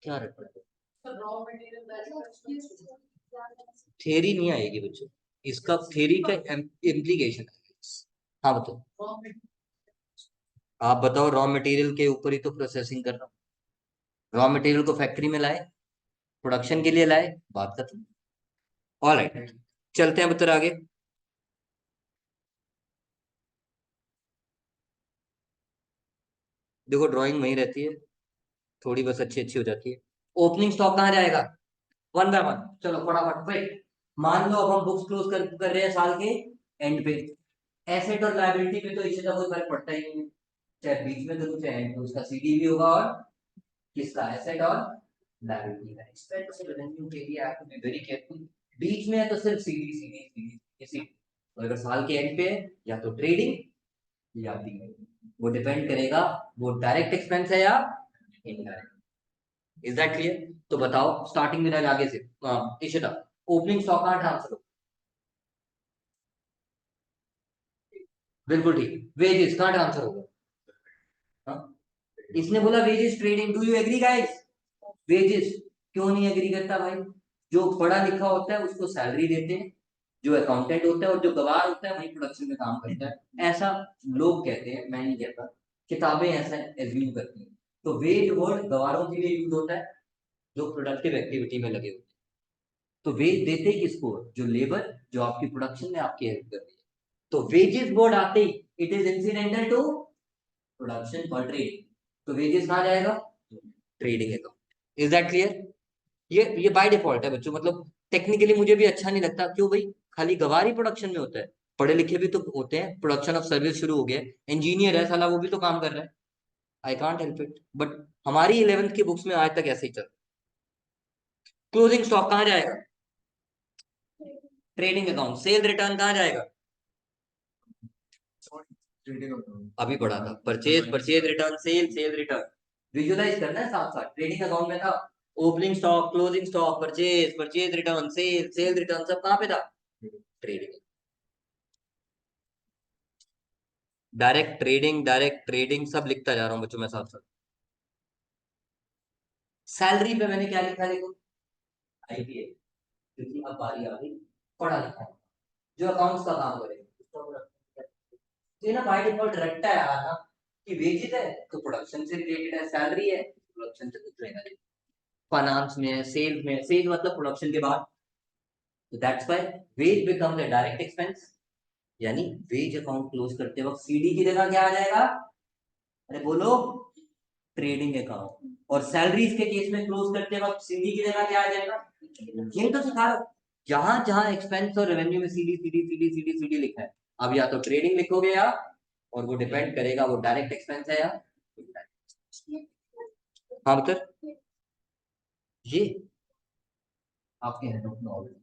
क्या रखा है? थ्योरी नहीं आएगी बच्चों, इसका थ्योरी का इम्प्लीकेशन है। हाँ बताओ, आप बताओ। रॉ मटेरियल के ऊपर ही तो प्रोसेसिंग कर रहा हूँ। रॉ मटेरियल को फैक्ट्री में लाए, प्रोडक्शन के लिए लाए, बात खत्म। ऑलराइट, चलते हैं पुत्र आगे। देखो ड्राइंग वही रहती है, थोड़ी बस अच्छी अच्छी हो जाती है। ओपनिंग स्टॉक कहाँ जाएगा? वन बाय वन, चलो फटाफट क्विक। मान लो अब हम बुक्स क्लोज कर रहे हैं साल के एंड पे। एसेट और लायबिलिटी पे तो इससे कोई फर्क पड़ता ही नहीं है, चाहे बीच में करूँ चाहे एंड पे, उसका सीडी भी होगा और किसका? एसेट और लायबिलिटी का। एक्सपेंस रेवेन्यू के लिए आपको बी वेरी केयरफुल। बीच में है तो सिर्फ सीडी सीडी सीडी इसी, और अगर साल के एंड पे है या तो ट्रेडिंग या पी, वो डिपेंड करेगा वो डायरेक्ट एक्सपेंस है या इनडायरेक्ट। Is that clear? तो बताओ स्टार्टिंग में आगे से, इशिता, ओपनिंग स्टॉक कहाँ ट्रांसफर हो? बिल्कुल ठीक। वेजेस कहाँ ट्रांसफर होगा? हाँ? इसने बोला wages trading, do you agree guys? Wages, क्यों नहीं एग्री करता भाई? जो पढ़ा लिखा होता है उसको सैलरी देते हैं, जो अकाउंटेंट होता है और जो गवार होता है वही प्रोडक्शन में काम करता है, ऐसा लोग कहते हैं, मैं नहीं कहता, किताबें ऐसा एज्यूम करती हैं। तो वेज वर्ड गवारों के लिए यूज होता है जो प्रोडक्टिव एक्टिविटी में लगे होते हैं। तो वेज देते ही किसको? जो लेबर, जो आपकी प्रोडक्शन में आपकी हेल्प कर रही है। तो वेजेस वर्ड आते ही it is incidental to production for trading. तो वेजेस कहाँ जाएगा? Trading account. Is that clear? ये बाय डिफॉल्ट है बच्चों, मतलब टेक्निकली मुझे भी अच्छा नहीं लगता, क्यों भाई? खाली गवार ही प्रोडक्शन में होता है? पढ़े लिखे भी तो होते हैं, प्रोडक्शन ऑफ सर्विस शुरू हो गया, इंजीनियर है साला वो भी तो काम कर रहा है। I can't help it, but हमारी 11th की बुक्स में आज तक ऐसे ही चल। क्लोजिंग स्टॉक कहाँ जाएगा? Trading account. सेल रिटर्न कहाँ जाएगा? अभी पढ़ा था, purchase purchase return, sale sale return. Visualise करना है साथ साथ। ट्रेडिंग अकाउंट में था opening stock, closing stock, purchase purchase return, sale sale return, सब कहाँ पे था? ट्रेडिंग। डायरेक्ट ट्रेडिंग सब लिखता जा रहा हूँ बच्चों मैं साथ साथ। सैलरी पे मैंने क्या लिखा देखो, आईपीए, क्योंकि अब बारी आ गई पढ़ा लिखा जो अकाउंट्स का काम करेगा। तो ये ना बाय डिफॉल्ट रटता है यार ना, कि वेजेस है तो प्रोडक्शन से रिलेटेड है, सैलरी है प्रोडक्शन से कुछ रहेगा। फाइनेंस में है, सेल्स में, सेल मतलब प्रोडक्शन के बाद, तो that's why wage becomes a direct expense, यानी वेज अकाउंट क्लोज करते वक्त सीडी की जगह क्या आ जाएगा? अरे बोलो, ट्रेडिंग अकाउंट। और सैलरीज के केस में क्लोज करते वक्त सीडी की जगह क्या आ जाएगा? ये तो सिखा रहा हूं। जहां जहां एक्सपेंस और रेवेन्यू में CD CD CD CD CD लिखा है, अब या तो ट्रेडिंग लिखोगे या, और वो डिपेंड करेगा वो डायरेक्ट एक्सपेंस है या indirect। हाँ मतलब ये आपके हैंड ऑफ नॉलेज,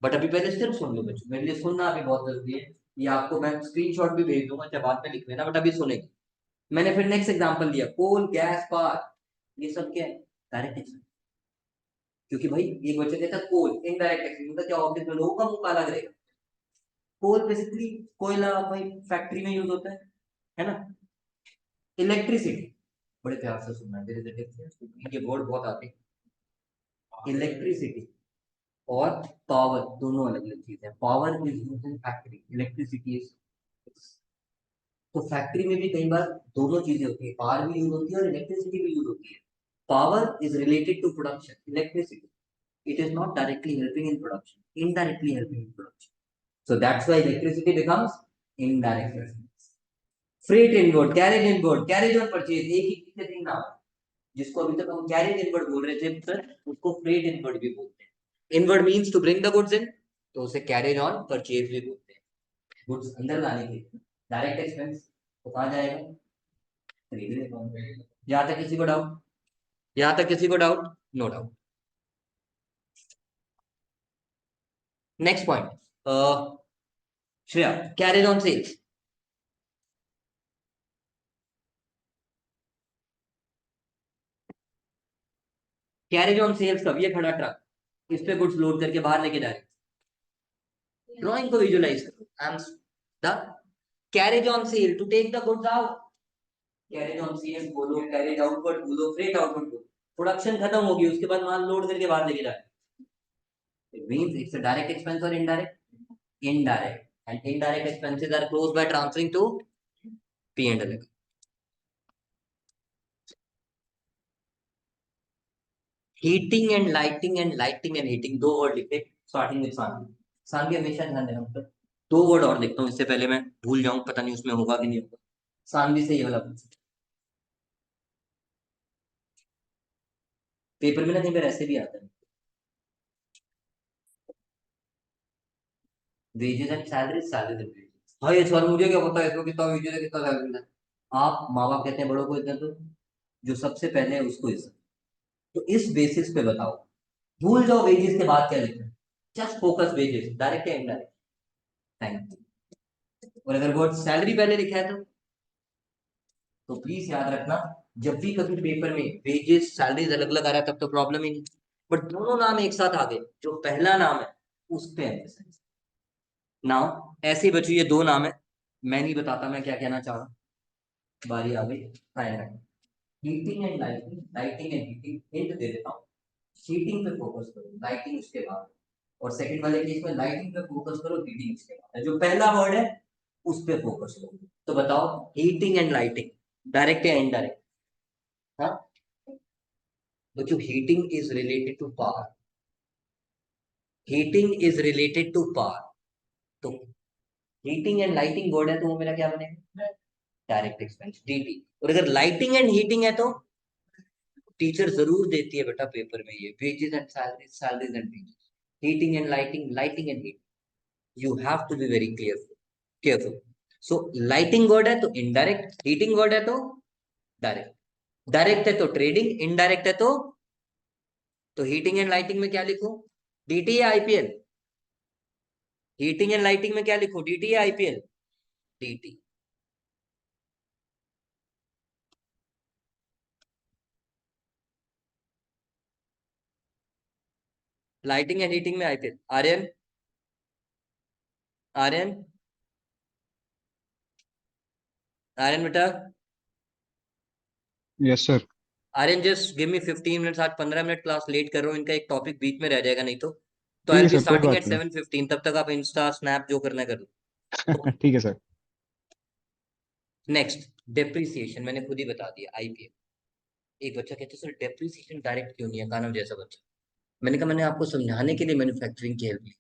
बट अभी पहले सिर्फ सुन लो बच्चों, मेरे लिए सुनना अभी बहुत जरूरी है। ये आपको मैं स्क्रीनशॉट भी भेज दूंगा, जब बाद में लिख लेना, बट अभी सुनेगी। मैंने फिर नेक्स्ट एग्जांपल दिया, कोल, गैस, पावर, ये सब क्या है? Direct expense. क्योंकि भाई एक बच्चे कहता है कोल इनडायरेक्ट एक्सपेंस, मतलब क्या ऑब्जेक्ट में लोगों का मुंह काला करेगा। कोल बेसिकली कोयला भाई फैक्ट्री में यूज होता है ना। इलेक्ट्रिसिटी, बड़े प्यार से सुनना, धीरे धीरे ये वर्ड बहुत आते हैं। इलेक्ट्रिसिटी और पावर दोनों अलग अलग चीज है। Power is use in factory, electricity is, तो फैक्ट्री में भी कई बार दोनों चीजें होती है, पावर भी यूज होती है और इलेक्ट्रिसिटी भी यूज होती है। Power is related to production, electricity it is not directly helping in production, indirectly helping in production. So that's why electricity becomes indirect expense. Freight inward, carriage inward, carriage on purchase, एक ही चीज के तीन नाम है। जिसको अभी तक हम कैरेज इनवर्ड बोल रहे थे सर, उसको फ्रेट इनवर्ड भी बोलते हैं। Inward means to bring the goods in, तो उसे कैरेज ऑन परचेज भी बोलते हैं। गुड्स अंदर लाने के लिए डायरेक्ट एक्सपेंस, तो कहाँ जाएगा? खरीदने अकाउंट। यहाँ तक किसी को डाउट? यहाँ तक किसी को doubt? No doubt. Next point, Shreya, carriage on sales. Carriage on sales कब? ये खड़ा ट्रक, इस पे गुड्स लोड करके बाहर लेके जा रहे। ड्राइंग को विजुलाइज करो। I am the carriage on sale to take the goods out. Carriage on sale बोलो, कैरेज आउटवर्ड बोलो, फ्रेट आउटवर्ड बोलो। प्रोडक्शन खत्म होगी, उसके बाद माल लोड करके बाहर लेके जा रहे। It means it's a direct expense और indirect? Indirect. And indirect expenses are closed by transferring to P and L. Heating and heating, दो वर्ड लिखे स्टार्टिंग विद सानवी। सानवी हमेशा ध्यान देना, मतलब दो वर्ड और लिखता हूँ इससे पहले मैं भूल जाऊं, पता नहीं उसमें होगा कि नहीं होगा। सानवी से ये वाला पेपर में ना कहीं पर ऐसे भी आता है, wages and salary, salary and wages. भाई इस बार मुझे क्या पता है इसको कितना वेजेस है कितना सैलरी है। आप माँ बाप कहते हैं बड़ों को इज्जत दो, जो सबसे पहले है उसको इज्जत। तो इस बेसिस पे बताओ, भूल जाओ वेजेस के बाद क्या लिखना है, जस्ट फोकस वेजेस, डायरेक्ट या इनडायरेक्ट। Thank you. और अगर वर्ड सैलरी पहले लिखा है तो प्लीज याद रखना, जब भी कभी पेपर में वेजेस सैलरीज अलग अलग आ रहा है तब तो प्रॉब्लम ही नहीं, बट दोनों नाम एक साथ आ गए, जो पहला नाम है उस पे एम्फेसाइज। नाउ ऐसे बच्चों ये दो नाम है, मैं नहीं बताता मैं क्या कहना चाह रहा हूँ, बारी आ गई final. Heating and lighting, lighting and heating, hint दे देता हूँ। हीटिंग पे फोकस करो, लाइटिंग उसके बाद, और सेकंड वाले केस में लाइटिंग पे फोकस करो, हीटिंग उसके बाद। जो पहला वर्ड है उस पे फोकस करो। तो बताओ हीटिंग एंड लाइटिंग डायरेक्ट या इनडायरेक्ट? हाँ बच्चों, heating is related to power, heating is related to power. तो हीटिंग एंड लाइटिंग वर्ड है तो वो मेरा क्या बनेगा? Direct expense, DT. और अगर लाइटिंग एंड हीटिंग है तो टीचर जरूर देती है बेटा पेपर में, ये wages and salaries, salaries and wages, heating and lighting, lighting and heating. You have to be very careful, careful. So lighting word है तो इनडायरेक्ट, हीटिंग वर्ड है तो डायरेक्ट, डायरेक्ट है तो ट्रेडिंग, इनडायरेक्ट है तो हीटिंग एंड लाइटिंग में क्या लिखूं? डीटी या आईपीएल? हीटिंग एंड लाइटिंग में क्या लिखूं, डीटी या IPL? DT. Lighting and heating में आईपीएल। आर्यन, आर्यन, आर्यन बेटा, yes sir. Aryan just give me 15 minutes, आज 15 मिनट क्लास लेट कर रहा हूँ, इनका एक टॉपिक बीच में रह जाएगा नहीं तो आई ठीक है विल बी सर, कोई स्टार्टिंग बात एट नहीं। 7:15, तब तक आप इंस्टा स्नैप जो करना है कर लो। ठीक है सर। नेक्स्ट, डेप्रिसिएशन, मैंने खुद ही बता दिया आईपीएल। एक बच्चा कहते सर डेप्रिसिएशन डायरेक्ट क्यों नहीं है, कानम जैसा बच्चा। मैंने कहा मैंने आपको समझाने के लिए मैन्युफैक्चरिंग की हेल्प ली।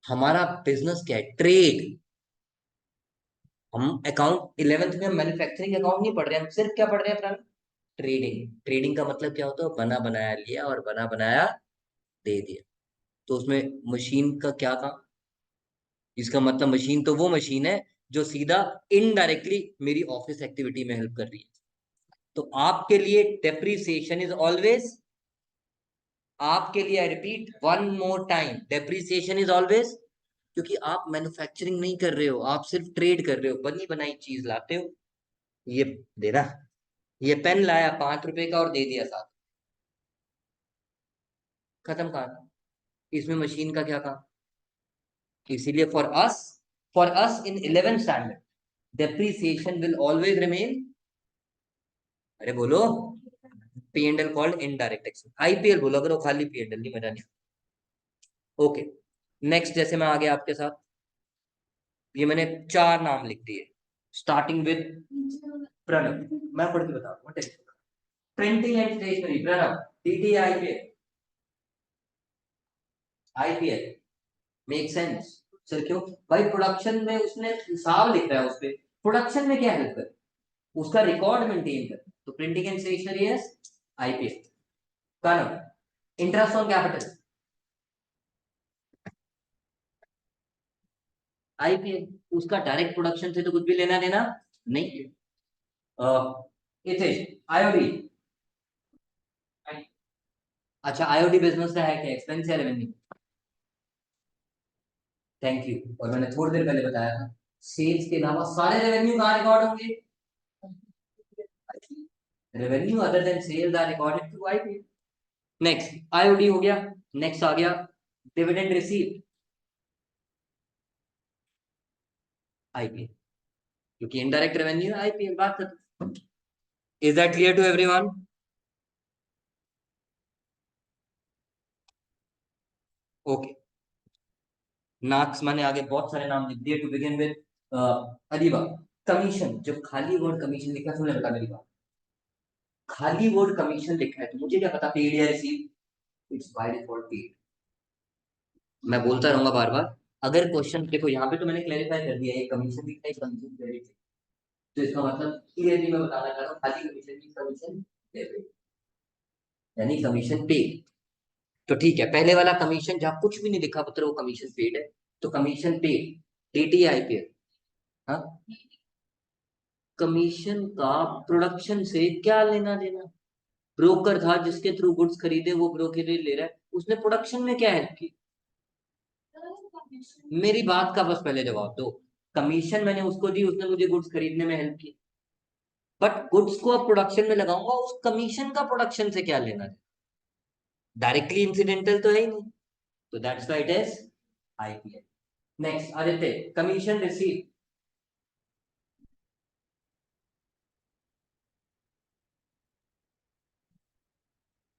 हमारा बिजनेस क्या है? ट्रेड। हम अकाउंट 11th में हम मैन्युफैक्चरिंग अकाउंट नहीं पढ़ रहे हैं, हम सिर्फ क्या पढ़ रहे हैं फ्रेंड? ट्रेडिंग। ट्रेडिंग का मतलब क्या होता है? बना बनाया लिया और बना बनाया दे दिया। तो उसमें मशीन का क्या काम? इसका मतलब मशीन तो वो मशीन है जो सीधा इनडायरेक्टली मेरी ऑफिस एक्टिविटी में हेल्प कर रही है। तो आपके लिए डेप्रिसिएशन इज ऑलवेज, आपके लिए I repeat one more time, depreciation is always, क्योंकि आप मैन्युफैक्चरिंग नहीं कर रहे हो, आप सिर्फ ट्रेड कर रहे हो, बनी बनाई चीज लाते हो। ये देना, ये पेन लाया 5 रुपए का और दे दिया साथ, खत्म कहानी। इसमें मशीन का क्या काम? इसीलिए for us in 11th standard depreciation will always remain, अरे बोलो, P and L called indirect expense, IPL बोलो अगर वो खाली पी एंड एल नहीं, मजा नहीं। ओके, नेक्स्ट जैसे मैं आ गया आपके साथ, ये मैंने 4 नाम लिख दिए स्टार्टिंग विद प्रणव। मैं पढ़ के बताऊं, printing and stationery Pranav, TT IPL, IPL make sense. Sir क्यों? भाई प्रोडक्शन में उसने हिसाब लिख रहा है, उस पे प्रोडक्शन में क्या हेल्प कर, उसका रिकॉर्ड मेंटेन कर, तो प्रिंटिंग एंड स्टेशनरी है IPL. Pranav, interest on capital, IPL. उसका डायरेक्ट प्रोडक्शन से तो कुछ भी लेना देना नहीं। इथे आईओडी, अच्छा आईओडी बिजनेस का है क्या? एक्सपेंस या रेवेन्यू? Thank you. और मैंने थोड़ी देर पहले बताया था, सेल्स के अलावा सारे रेवेन्यू कहाँ रिकॉर्ड होंगे? Revenue other than sales are recorded to IPL. Next IOD हो गया। नेक्स्ट आ गया डिविडेंड रिसीव्ड, आईपीएल, क्योंकि इनडायरेक्ट रेवेन्यू आईपीएल। बात खत्म। Is that clear to everyone? Okay, नाक्स मैंने आगे बहुत सारे नाम लिख दिए टू बिगिन विद। अलीबा, कमीशन, जब खाली वर्ड कमीशन लिखा है, तुमने बता मेरी बात, खाली वर्ड कमीशन लिखा है तो मुझे क्या पता पेड या receive, it's by default paid. मैं बोलता रहूंगा बार बार, अगर क्वेश्चन देखो यहाँ पे तो मैंने क्लेरिफाई कर दिया, ये कमीशन लिखा है, कमीशन क्रेडिट, तो इसका मतलब क्लियरली मैं बताना चाह रहा हूँ, खाली कमीशन की कमीशन यानी कमीशन पे। तो ठीक है, पहले वाला कमीशन जहां कुछ भी नहीं लिखा पुत्र वो कमीशन पेड है, तो कमीशन पेड टीटी आईपीएल। हाँ, कमीशन का प्रोडक्शन से क्या लेना देना? ब्रोकर था जिसके थ्रू गुड्स खरीदे, वो ब्रोकरेज ले रहा है, उसने प्रोडक्शन में क्या हेल्प की? मेरी बात का बस पहले जवाब दो। कमीशन मैंने उसको दी, उसने मुझे गुड्स खरीदने में हेल्प की, बट गुड्स को अब प्रोडक्शन में लगाऊंगा, उस कमीशन का प्रोडक्शन से क्या लेना है? डायरेक्टली इंसिडेंटल तो है ही नहीं, तो that's why it is IPL. Next Aditya, commission receive,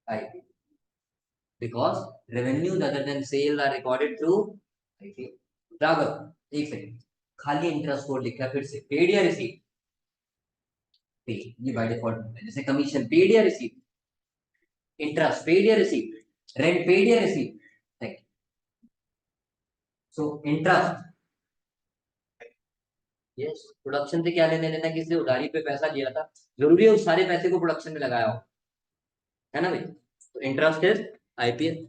IPL, because revenue other than sale are recorded through IPL. Raghav एक सेकंड, खाली इंटरेस्ट कोड लिखा है फिर से, पेड या रिसीव? पे, ये बाय डिफॉल्ट है, जैसे कमीशन पेड या रिसीव, इंटरेस्ट पेड या रिसीव, रेंट पेड या receive, thank you. So interest, yes, production से क्या लेने देना, किसी से उधारी पे पैसा लिया था, जरूरी है उस सारे पैसे को प्रोडक्शन में लगाया हो, है ना भाई? तो interest is IPL,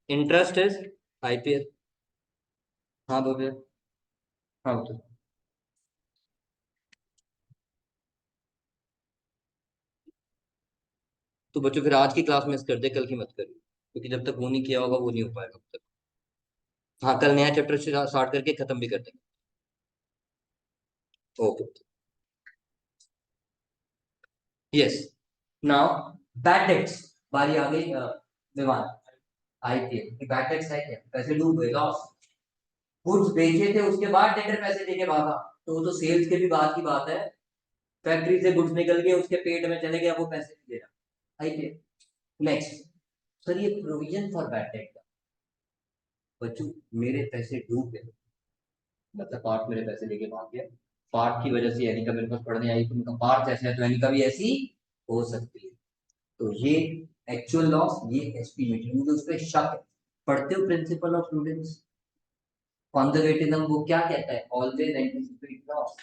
interest is IPL. हाँ बोलिए। हाँ तो बच्चों फिर आज की क्लास मिस कर दे, कल की मत करिए, क्योंकि जब तक वो नहीं किया होगा वो नहीं हो पाएगा अब तक। हाँ, कल नया चैप्टर स्टार्ट करके खत्म भी कर देंगे। Okay, yes. Now bad debts, बारी आ गई विमान, आईपीएल। बैड डेट्स है क्या? पैसे डूब गए, लॉस, गुड्स बेचे थे उसके बाद डेटर पैसे देके भागा, तो वो तो सेल्स के भी बाद की बात है, फैक्ट्री से गुड्स निकल गए, उसके पेट में चले गया, वो पैसे नहीं दे रहा, आईपीएल। नेक्स्ट, सर ये प्रोविजन फॉर बैड डेट का, बच्चों मेरे पैसे डूब गए, मतलब पार्ट मेरे पैसे लेके भाग गया, पार्ट की वजह से एनिका मेरे पास पढ़ने आई, तो उनका पार्ट ऐसा है तो एनिका भी ऐसी हो सकती है, तो ये एक्चुअल लॉस, ये एस्टिमेटेड, मुझे उस पर शक है। पढ़ते हो प्रिंसिपल ऑफ प्रूडेंस, कंजर्वेटिज्म वो क्या कहता है, ऑलवेज एंटिसिपेट लॉस।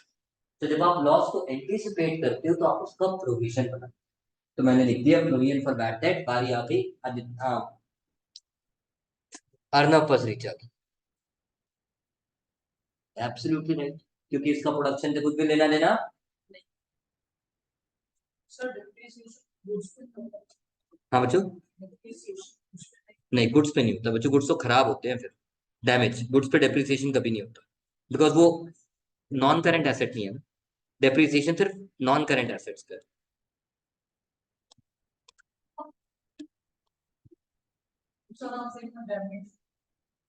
तो जब आप लॉस को एंटिसिपेट करते हो तो आप उसका प्रोविजन बनाते हो। तो मैंने लिख दिया प्रोविजन फॉर बैड डेट, बारी आ गई अर्नब पर रिचर्ड, एब्सोल्युटली राइट, क्योंकि इसका प्रोडक्शन से कुछ भी लेना देना हाँ बच्चों, नहीं गुड्स पे नहीं होता बच्चों, गुड्स तो खराब होते हैं, फिर डैमेज, गुड्स पे डेप्रिसिएशन कभी नहीं होता, बिकॉज वो नॉन करंट एसेट नहीं है ना, डेप्रिसिएशन सिर्फ नॉन करंट एसेट्स का।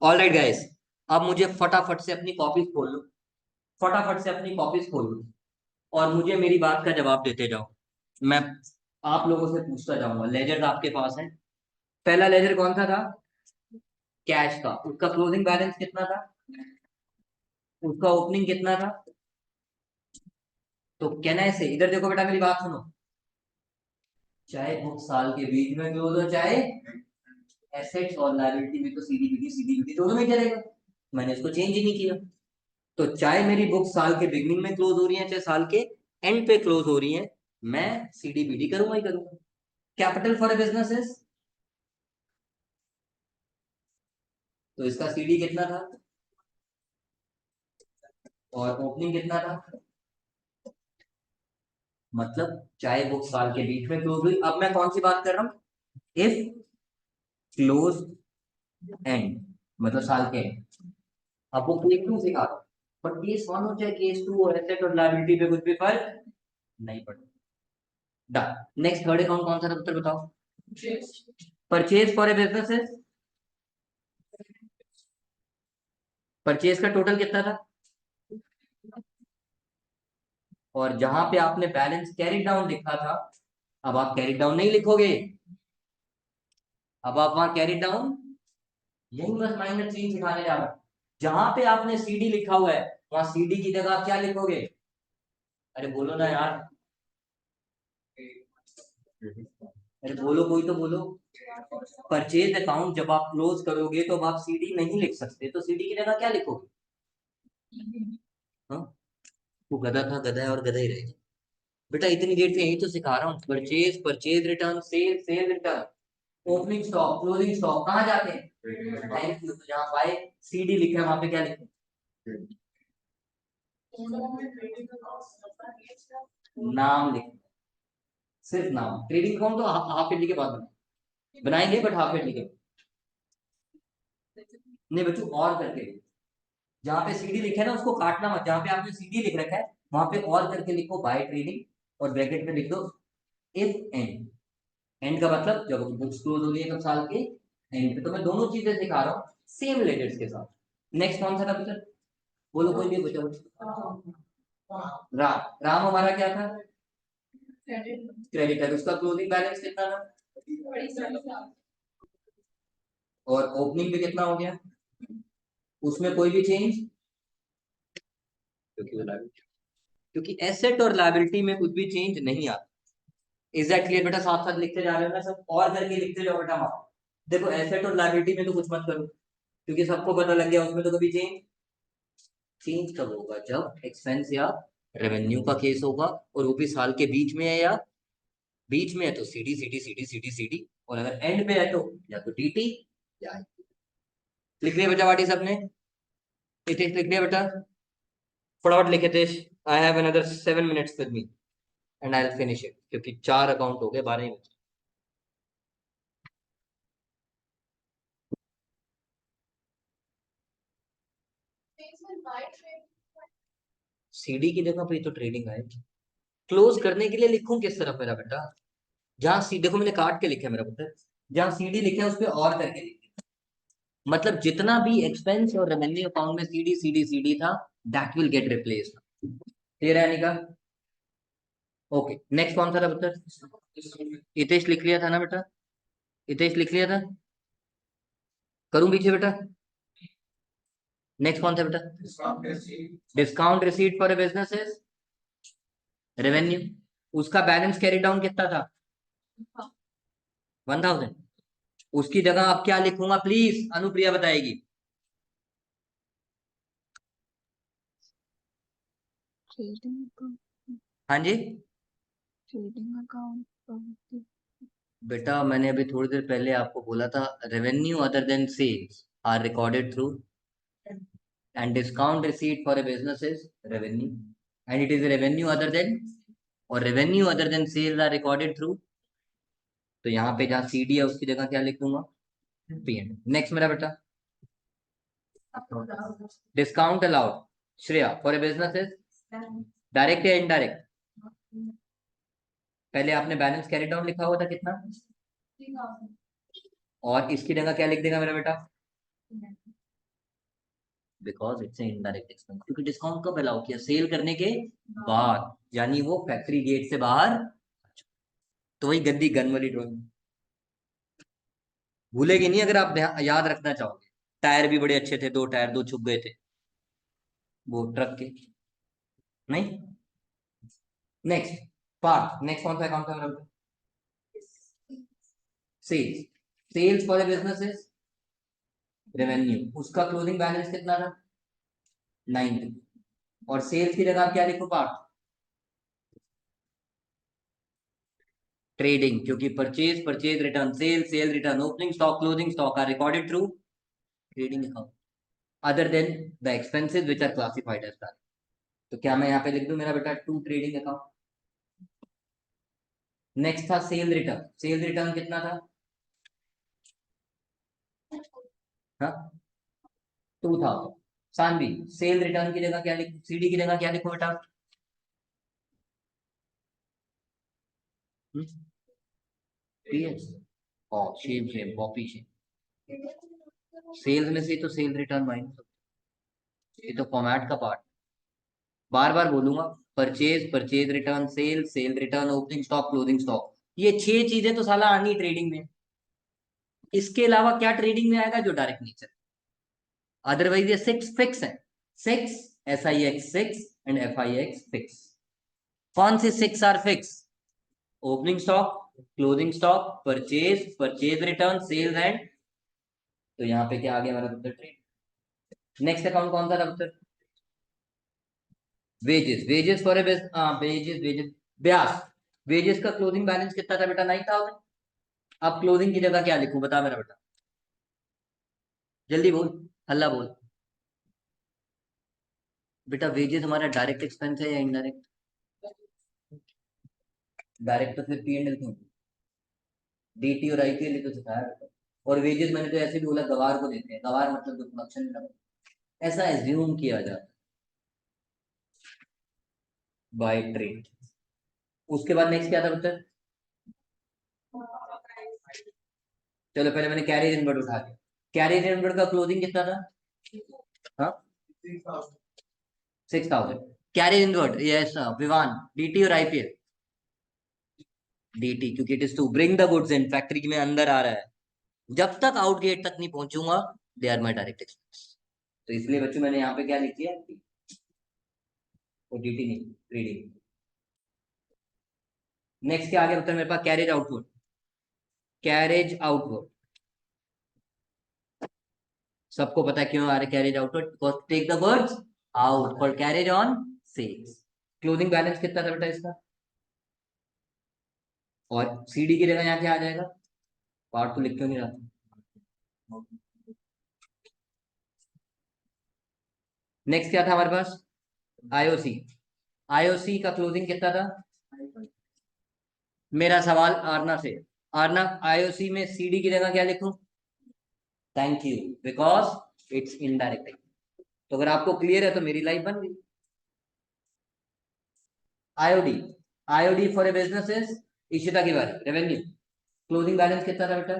ऑल राइट गाइस, अब मुझे फटाफट से अपनी कॉपीज खोल लो, फटाफट से अपनी कॉपीज खोल लो, और मुझे मेरी बात का जवाब देते जाओ। मैं आप लोगों से पूछता जाऊंगा। लेजर आपके पास है, पहला लेजर कौन सा था, कैश का, उसका क्लोजिंग बैलेंस कितना था, उसका ओपनिंग कितना था। तो कहना ऐसे, इधर देखो बेटा मेरी बात सुनो, चाहे बुक साल के बीच में क्लोज हो, चाहे एसेट्स और लायबिलिटी में, तो सीडीबीडी दोनों में चलेगा, मैंने इसको चेंज ही नहीं किया। तो चाहे मेरी बुक साल के बिगनिंग में क्लोज हो रही है, चाहे साल के एंड पे क्लोज हो रही है, मैं सीडीबीडी करूंगा ही करूंगा। Capital for a business is, तो इसका सीडी कितना था और ओपनिंग कितना था, मतलब चाहे बुक साल के बीच में क्लोज हुई। अब मैं कौन सी बात कर रहा हूं, इफ क्लोज एंड, मतलब साल के end। अब वो केस टू सिखा रहा हूं, पर केस वन हो चाहे केस टू हो, एसेट और लायबिलिटी पे कुछ भी फर्क नहीं पड़ता। डन। नेक्स्ट थर्ड अकाउंट कौन सा था उत्तर बताओ, purchase for a business, purchase का टोटल कितना था, और जहां पे आपने बैलेंस कैरी डाउन लिखा था, अब आप कैरी डाउन नहीं लिखोगे, अब आप वहां कैरी डाउन, यही बस माइनर चेंज सिखाने जा रहा हूं। जहां पे आपने सीडी लिखा हुआ है, वहां सीडी की जगह आप क्या लिखोगे, अरे बोलो ना यार, अरे बोलो, कोई तो बोलो। परचेज अकाउंट जब आप क्लोज करोगे तो अब आप सीडी नहीं लिख सकते, तो सीडी की जगह क्या लिखोगे, हाँ, वो गधा था, गधा है और गधा ही रहेगा। बेटा इतनी देर से यही तो सिखा रहा हूँ, purchase, purchase return, sale, sale return, opening stock, closing stock कहाँ जाते हैं, थैंक यू। तो जहाँ पाए सीडी लिखे वहां पे क्या लिखे, नाम लिखे, सिर्फ नाम। ट्रेडिंग अकाउंट तो हाफ ईयरली के बाद बनाएंगे, बट हाफ ईयरली के, नहीं बच्चों और करके, जहाँ पे सीडी लिखे ना उसको काटना मत, जहाँ पे आपने सीडी लिख रखा है वहां पे और करके लिखो बाय ट्रेडिंग, और ब्रैकेट में लिख दो इफ एंड। एंड का मतलब जब बुक्स क्लोज हो रही है तब साल के एंड पे। तो मैं दोनों चीजें सिखा रहा हूँ सेम लेटर्स के साथ। नेक्स्ट कौन सा था बेटा, बोलो कोई भी बच्चा। राम, राम हमारा क्या था, क्रेडिटर, उसका क्लोजिंग बैलेंस कितना था, और ओपनिंग भी कितना हो गया, उसमें कोई भी चेंज, क्योंकि एसेट और लायबिलिटी में कुछ भी चेंज नहीं आता। इज दैट क्लियर बेटा, साथ साथ लिखते जा रहे हो ना सब, और करके लिखते जाओ बेटा वहां। देखो एसेट और लायबिलिटी में तो कुछ मत करो, क्योंकि सबको पता लग गया उसमें तो कभी चेंज, चेंज कब होगा, जब एक्सपेंस या रेवेन्यू का केस होगा, और वो भी साल के बीच में है, या बीच में है तो CD CD CD CD CD, और अगर एंड पे है तो या तो डीटी या, लिख लिया बेटा वाटी सबने, हितेश लिख लिया बेटा, फटाफट लिखे Hitesh. I have another 7 minutes with me and I will finish it, क्योंकि 4 अकाउंट हो गए 12 ही। सीडी की जगह पे तो ट्रेडिंग आएगी। क्लोज करने के लिए लिखूं किस तरफ मेरा बेटा, जहां सी देखो मैंने काट के लिखा है मेरा पुत्र, जहां सीडी लिखा है उस पर और करके लिखे, मतलब जितना भी एक्सपेंस और रेवेन्यू अकाउंट में सीडी सीडी सीडी था, that will get replaced. Clear है निका, ओके। नेक्स्ट कौन सा था पुत्र, हितेश लिख लिया था ना बेटा, हितेश लिख लिया था, करूं पीछे बेटा। नेक्स्ट कौन था बेटा, discount receipt for a business is revenue, उसका बैलेंस कैरी डाउन कितना था, 1000। उसकी जगह आप क्या लिखूंगा प्लीज, अनुप्रिया बताएगी। ट्रेडिंग अकाउंट, हाँ जी ट्रेडिंग अकाउंट। बेटा, मैंने अभी थोड़ी देर पहले आपको बोला था, revenue other than sales are recorded through, and discount receipt for a business is revenue, and it is a revenue other than, और revenue other than sales are recorded through, तो यहाँ पे जहाँ CD है उसकी जगह क्या लिख दूंगा, P&L। नेक्स्ट मेरा बेटा, discount allowed, Shreya, for a business is direct या इनडायरेक्ट। पहले आपने बैलेंस कैरी डाउन लिखा हुआ था कितना, और इसकी जगह क्या लिख देगा मेरा बेटा, बिकॉज इट्स इनडायरेक्ट एक्सपेंस, क्योंकि डिस्काउंट कब अलाउ किया, सेल करने के बाद, यानी वो फैक्ट्री गेट से बाहर। तो वही गंदी गन वाली ड्राइंग भूलेगी नहीं अगर आप याद रखना चाहोगे। टायर भी बड़े अच्छे थे, 2 टायर 2 छुप गए थे वो ट्रक के, नहीं। नेक्स्ट पार्ट, नेक्स्ट कौन सा अकाउंट था मेरा, sales. Sales for a business is revenue, उसका क्लोजिंग बैलेंस कितना था, 90। और सेल्स की जगह आप क्या लिखो, पार्ट ट्रेडिंग, क्योंकि purchase purchase return sale sale return opening stock closing stock are recorded through trading account other than the expenses which are classified as that. तो क्या मैं यहाँ पे लिख दूं मेरा बेटा, टू ट्रेडिंग अकाउंट। नेक्स्ट था सेल रिटर्न, सेल रिटर्न कितना था, हाँ 2000। सानवी, सेल रिटर्न की जगह क्या लिखूं, सीडी की जगह क्या लिखूं बेटा, पीएस, और same same copy same, sales में से तो सेल रिटर्न माइनस, ये तो फॉर्मेट का पार्ट, बार बार बोलूंगा, purchase purchase return sale sale return opening stock closing stock, ये 6 चीजें तो साला आनी ट्रेडिंग में। इसके अलावा क्या ट्रेडिंग में आएगा, जो डायरेक्ट नेचर, अदरवाइज ये 6 फिक्स है। 6 SIX 6 एंड FIX फिक्स। कौन से 6 are fix, opening stock closing stock purchase purchase return sales and, तो यहाँ पे क्या आ गया हमारा पुत्र, ट्रेड। नेक्स्ट अकाउंट कौन सा था पुत्र, wages, wages for A wages wages, Beas, wages का क्लोजिंग बैलेंस कितना था बेटा, 9000। अब क्लोजिंग की जगह क्या लिखूं बता मेरा बेटा, जल्दी बोल, हल्ला बोल बेटा। वेजेस हमारा डायरेक्ट एक्सपेंस है या इनडायरेक्ट, डायरेक्ट तो फिर P&L क्यों, DT और IPL तो सिखाया बेटा। और वेजेस मैंने तो ऐसे भी बोला, गवार को देते हैं, गवार मतलब जो प्रोडक्शन में लगा, ऐसा एज्यूम किया जाता बाय ट्रेड। उसके बाद नेक्स्ट क्या था बेटा, चलो पहले मैंने कैरियर इनवर्ट उठा दिया, कैरियर इनवर्ट का क्लोजिंग कितना था, हाँ 6000। Carrier inward, yes Vivan, DT और IPL, DT क्योंकि it is to bring the goods in, factory में अंदर आ रहा है, जब तक आउट गेट तक नहीं पहुंचूंगा they are my direct expense. तो इसलिए बच्चों मैंने यहाँ पे क्या लिख दिया, DT नहीं, ट्रेडिंग। नेक्स्ट क्या आ गया मतलब मेरे पास, कैरेज आउटपुट, कैरेज आउटपुट, सबको पता है क्यों आ रहा है carriage output, because take the goods out for carriage on sales. Closing balance कितना था बेटा इसका, और CD की जगह यहाँ क्या आ जाएगा, पार्ट तो लिख क्यों नहीं रहा, नेक्स्ट क्या था हमारे पास, IOC, IOC का क्लोजिंग कितना था, मेरा सवाल आरना से, आरना IOC में CD की जगह क्या लिखूं, thank you, because it's indirect. तो अगर आपको क्लियर है तो मेरी लाइफ बन गई। IOD, IOD for a business is, Ishita की बात, रेवेन्यू, क्लोजिंग बैलेंस कितना था बेटा,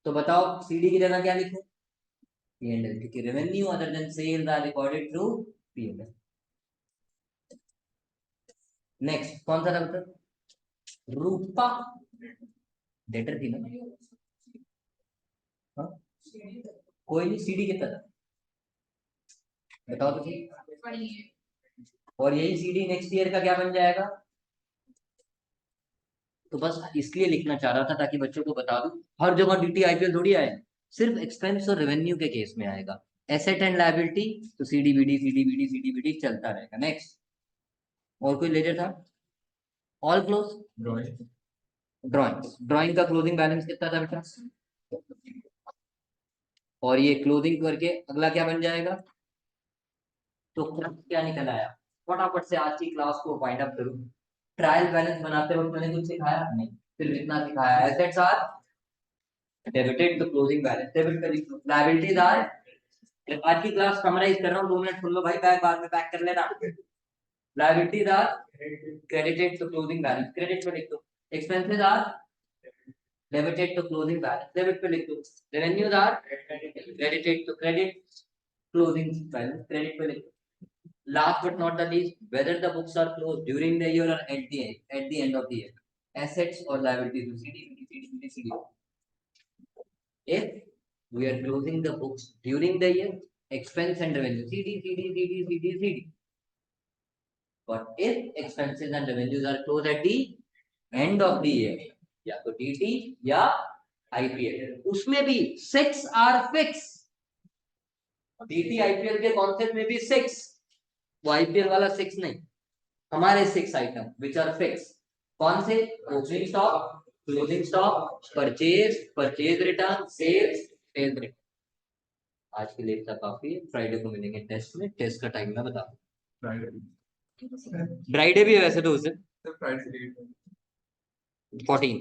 तो बताओ CD की जगह क्या लिखूं, P&L, क्योंकि revenue other than sales are recorded through P&L। Next कौन सा था बेटा, रूपा, डेटर थी ना, हाँ? कोई नहीं, CD कितना था बताओ तो सही। और यही CD नेक्स्ट ईयर का क्या बन जाएगा, तो बस इसलिए लिखना चाह रहा था ताकि बच्चों को बता दूं, हर जगह डीटी आईपीएल थोड़ी आए, सिर्फ एक्सपेंस और रेवेन्यू के केस में आएगा। एसेट एंड लायबिलिटी तो सीडीबीडी सीडीबीडी सीडीबीडी चलता रहेगा। नेक्स्ट, और कोई लेजर था? All close. ड्राइंग ड्राइंग का क्लोजिंग बैलेंस कितना था बेटा? और ये क्लोजिंग करके अगला क्या बन जाएगा? तो क्या निकल आया? फटाफट से आज की क्लास को वाइंड अप करूं। ट्रायल बैलेंस बनाते वक्त मैंने कुछ सिखाया नहीं, सिर्फ इतना सिखाया, assets are debited to closing balance, debit कर लिखो, लायबिलिटीज आर, आज की क्लास समराइज कर रहा हूं, 2 मिनट सुन लो भाई, बैग बाद में पैक कर लेना। Liabilities are credited to closing balance, credit पे लिख दो। Expenses are debited to closing balance, debit पे लिख दो। Revenues are credited to credit closing balance, credit पे लिख दो। Last but not the least, whether the books are closed during the year or at the end of the year, assets or liabilities, CD. If we are closing the books during the year, expense and revenue, CD. But if expenses and revenues are closed at the end of the year, या तो DT या IPL, उसमें भी 6 are fixed. DT IPL के कॉन्सेप्ट में भी 6, वो आईपीएल वाला 6 नहीं, हमारे 6 आइटम विच आर फिक्स। कौन से? Opening stock, closing stock, purchase return, sales return. आज के लिए इतना काफी है, फ्राइडे को मिलेंगे टेस्ट में, टेस्ट का टाइम मैं बता दूं। फ्राइडे भी है वैसे तो उस दिन, फ्राइडे 14th।